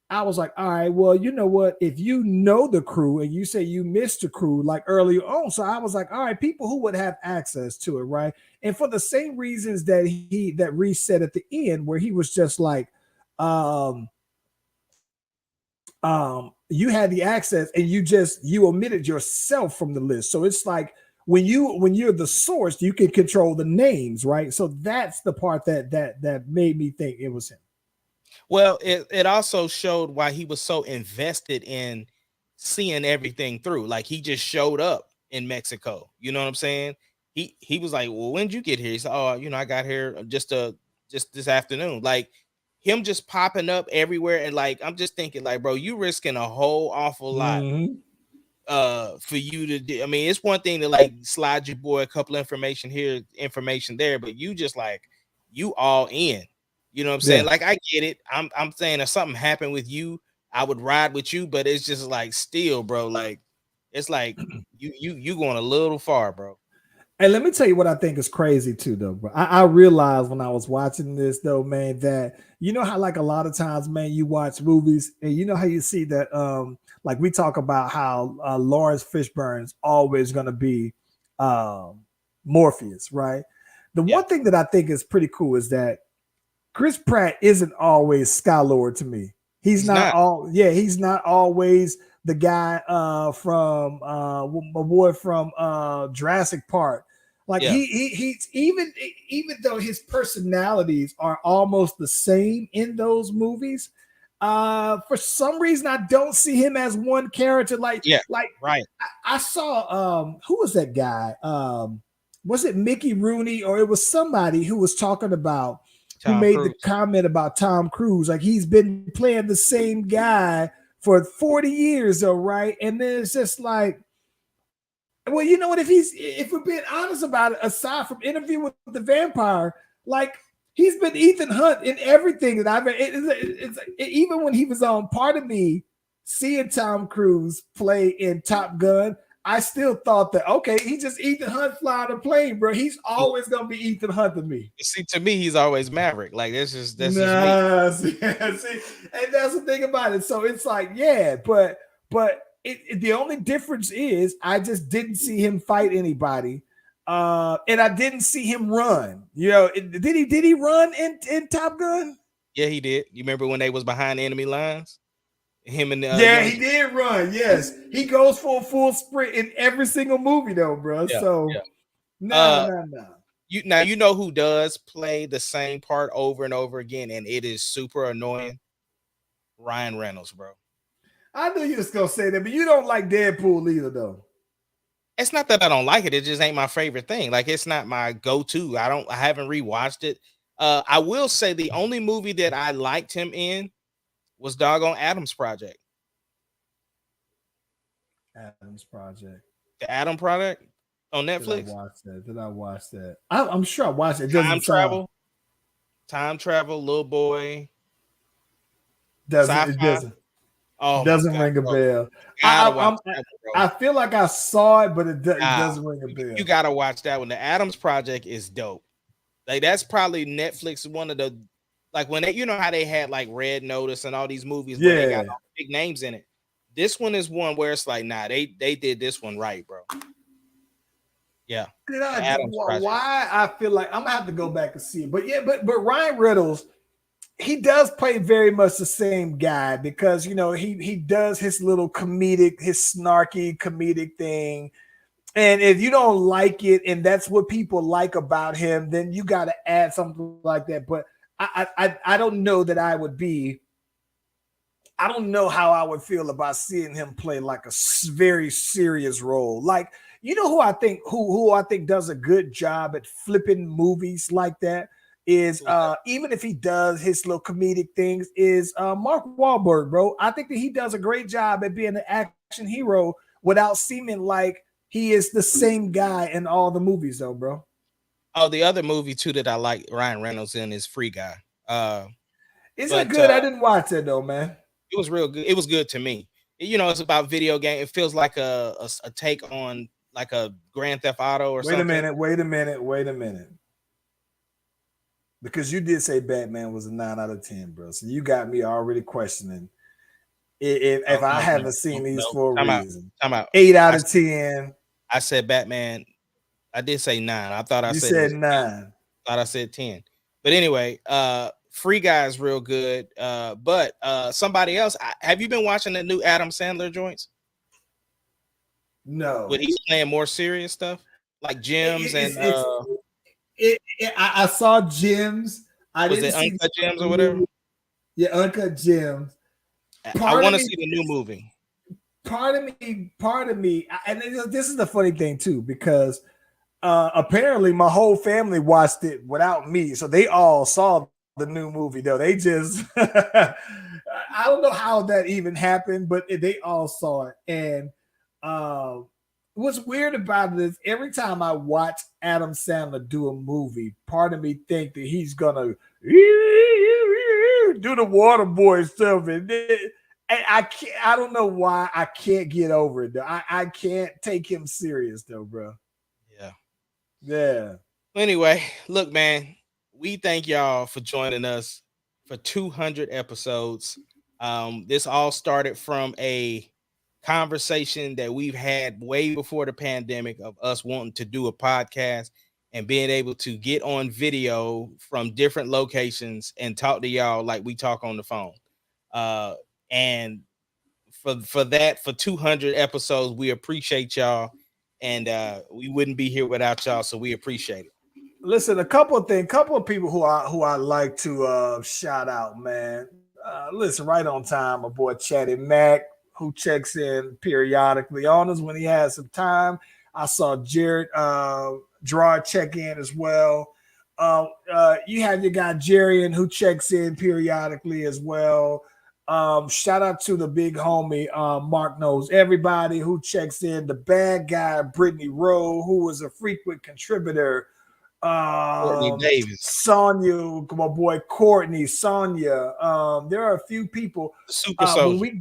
[SPEAKER 3] I was like, all right, well, you know what? If you know the crew and you say you missed the crew like earlier on, so I was like, all right, people who would have access to it, right? And for the same reasons that Reese said at the end, where he was just like, you had the access and you omitted yourself from the list. So it's like when you're the source, you can control the names, right? So that's the part that made me think it was him.
[SPEAKER 4] Well, it also showed why he was so invested in seeing everything through. Like, he just showed up in Mexico. You know what I'm saying? He was like, well, when did you get here? He said, oh, I got here just this afternoon. Like, him just popping up everywhere, and like, I'm just thinking, like, bro, you risking a whole awful lot for you to do. I mean, it's one thing to like slide your boy a couple information here, information there, but you just like, you all in. You know what I'm saying?
[SPEAKER 3] Yeah.
[SPEAKER 4] Like, I get it. I'm saying if something happened with you, I would ride with you, but it's just like, still, bro, like, it's like you going a little far, bro.
[SPEAKER 3] And let me tell you what I think is crazy too, though, bro. I realized when I was watching this, though, man, that you know how, like, a lot of times, man, you watch movies and you know how you see that, like, we talk about how Lawrence Fishburne's always going to be Morpheus, right? The one thing that I think is pretty cool is that Chris Pratt isn't always Sky-Lord to me. He's not always the guy from my boy from Jurassic Park. Like, he's even though his personalities are almost the same in those movies, for some reason I don't see him as one character. Right. I saw who was that guy? Was it Mickey Rooney, or it was somebody who was talking about who made the comment about Tom Cruise? Like, he's been playing the same guy for 40 years, though, right? And then it's just like, well, you know what? If we're being honest about it, aside from Interview with the Vampire, like, he's been Ethan Hunt in everything that I've. Even when he was on, part of me seeing Tom Cruise play in Top Gun, I still thought that, okay, he's just Ethan Hunt flying a plane, bro. He's always gonna be Ethan Hunt to me.
[SPEAKER 4] See, to me, he's always Maverick. Like, that's just me.
[SPEAKER 3] See, and that's the thing about it. So it's like, yeah, but the only difference is I just didn't see him fight anybody, and I didn't see him run. You know, did he run in Top Gun?
[SPEAKER 4] Yeah, he did. You remember when they was behind enemy lines? Him and
[SPEAKER 3] he did run. Yes, he goes for a full sprint in every single movie, though, bro. No.
[SPEAKER 4] You know who does play the same part over and over again, and it is super annoying? Ryan Reynolds, bro.
[SPEAKER 3] I knew you was gonna say that, but you don't like Deadpool either, though.
[SPEAKER 4] It's not that I don't like it; it just ain't my favorite thing. Like, it's not my go-to. I haven't rewatched it. I will say the only movie that I liked him in was doggone Adam's Project.
[SPEAKER 3] Adam's Project.
[SPEAKER 4] The Adam Project on Netflix.
[SPEAKER 3] Did I watch that? I'm sure I watched it.
[SPEAKER 4] Time travel, little boy.
[SPEAKER 3] It doesn't.
[SPEAKER 4] Oh,
[SPEAKER 3] doesn't ring a bell. I feel like I saw it, but it doesn't ring a bell.
[SPEAKER 4] You gotta watch that one. The Adams Project is dope. Like, that's probably Netflix, one of the, like, when they, you know how they had like Red Notice and all these movies where they got all the big names in it. This one is one where it's like, nah, they did this one right, bro. Yeah.
[SPEAKER 3] Why I feel like I'm gonna have to go back and see it. But yeah, but Ryan Reynolds, he does play very much the same guy because he does his little comedic, his snarky comedic thing. And if you don't like it and that's what people like about him, then you got to add something like that. But I don't know that I don't know how I would feel about seeing him play like a very serious role. Like, who I think does a good job at flipping movies like that is even if he does his little comedic things is Mark Wahlberg, bro. I think that he does a great job at being an action hero without seeming like he is the same guy in all the movies, though, bro.
[SPEAKER 4] Oh, the other movie too that I like Ryan Reynolds in is Free Guy.
[SPEAKER 3] Is it good? I didn't watch it though, man.
[SPEAKER 4] It was real good. It was good to me. It's about video game. It feels like a take on like a Grand Theft Auto or something.
[SPEAKER 3] Wait a minute. Because you did say Batman was a 9 out of 10, bro. So you got me already questioning if I haven't seen these for a reason.
[SPEAKER 4] Time out.
[SPEAKER 3] 8 out of 10.
[SPEAKER 4] I said Batman. I did say 9. I thought
[SPEAKER 3] you said 9.
[SPEAKER 4] Thought I said 10. But anyway, Free Guy is real good. But somebody else, have you been watching the new Adam Sandler joints?
[SPEAKER 3] No.
[SPEAKER 4] When he's playing more serious stuff like Gems
[SPEAKER 3] I saw Gems.
[SPEAKER 4] Was it Uncut Gems or whatever?
[SPEAKER 3] Yeah, Uncut Gems.
[SPEAKER 4] I want to see the new movie.
[SPEAKER 3] Part of me, and this is the funny thing too, because apparently my whole family watched it without me, so they all saw the new movie though. They just I don't know how that even happened, but they all saw it. And what's weird about it is every time I watch Adam Sandler do a movie, part of me think that he's gonna do the water boy stuff, and I can't. I don't know why I can't get over it though. I can't take him serious though, bro. Yeah.
[SPEAKER 4] Anyway, look, man, we thank y'all for joining us for 200 episodes. This all started from a conversation that we've had way before the pandemic of us wanting to do a podcast and being able to get on video from different locations and talk to y'all like we talk on the phone. And for 200 episodes, we appreciate y'all, and we wouldn't be here without y'all, so we appreciate it.
[SPEAKER 3] Listen, a couple of people who I like to shout out, man. Listen, right on time, my boy Chatty Mac, who checks in periodically on us when he has some time. I saw Jared Gerard check in as well. You have your guy Jarian who checks in periodically as well. Shout out to the big homie Mark Knows Everybody who checks in. The bad guy Brittany Rowe, who was a frequent contributor.
[SPEAKER 4] Courtney Davis,
[SPEAKER 3] Sonia, my boy Courtney, Sonia. There are a few people.
[SPEAKER 4] Super Soldier.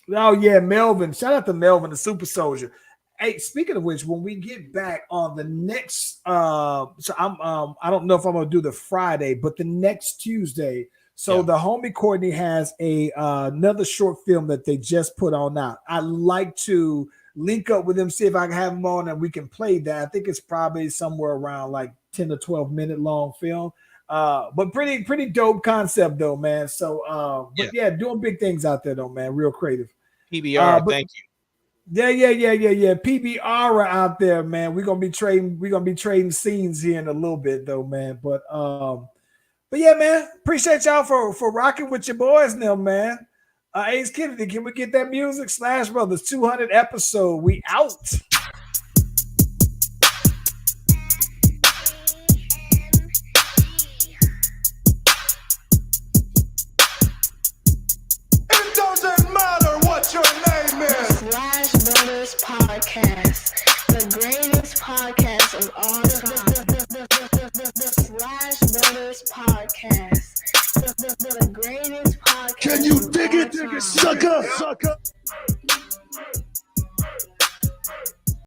[SPEAKER 3] Melvin. Shout out to Melvin, the Super Soldier. Hey, speaking of which, when we get back on the next, I don't know if I'm gonna do the Friday, but the next Tuesday. So the homie Courtney has another short film that they just put on out. I'd like to link up with them, see if I can have them on and we can play that. I think it's probably somewhere around like 10 to 12 minute long film. But pretty dope concept though, man. So doing big things out there though, man. Real creative.
[SPEAKER 4] PBR, thank you.
[SPEAKER 3] Yeah. PBR out there, man. We're gonna be trading scenes here in a little bit though, man. But yeah, man. Appreciate y'all for rocking with your boys now, man. Ace Kennedy, can we get that music? Slash Brothers 200 episode. We out.
[SPEAKER 2] It doesn't matter what your name is.
[SPEAKER 6] Slash Brothers Podcast, the greatest podcast of all time. Slash Brothers Podcast, the greatest podcast.
[SPEAKER 2] Can you dig it, sucker?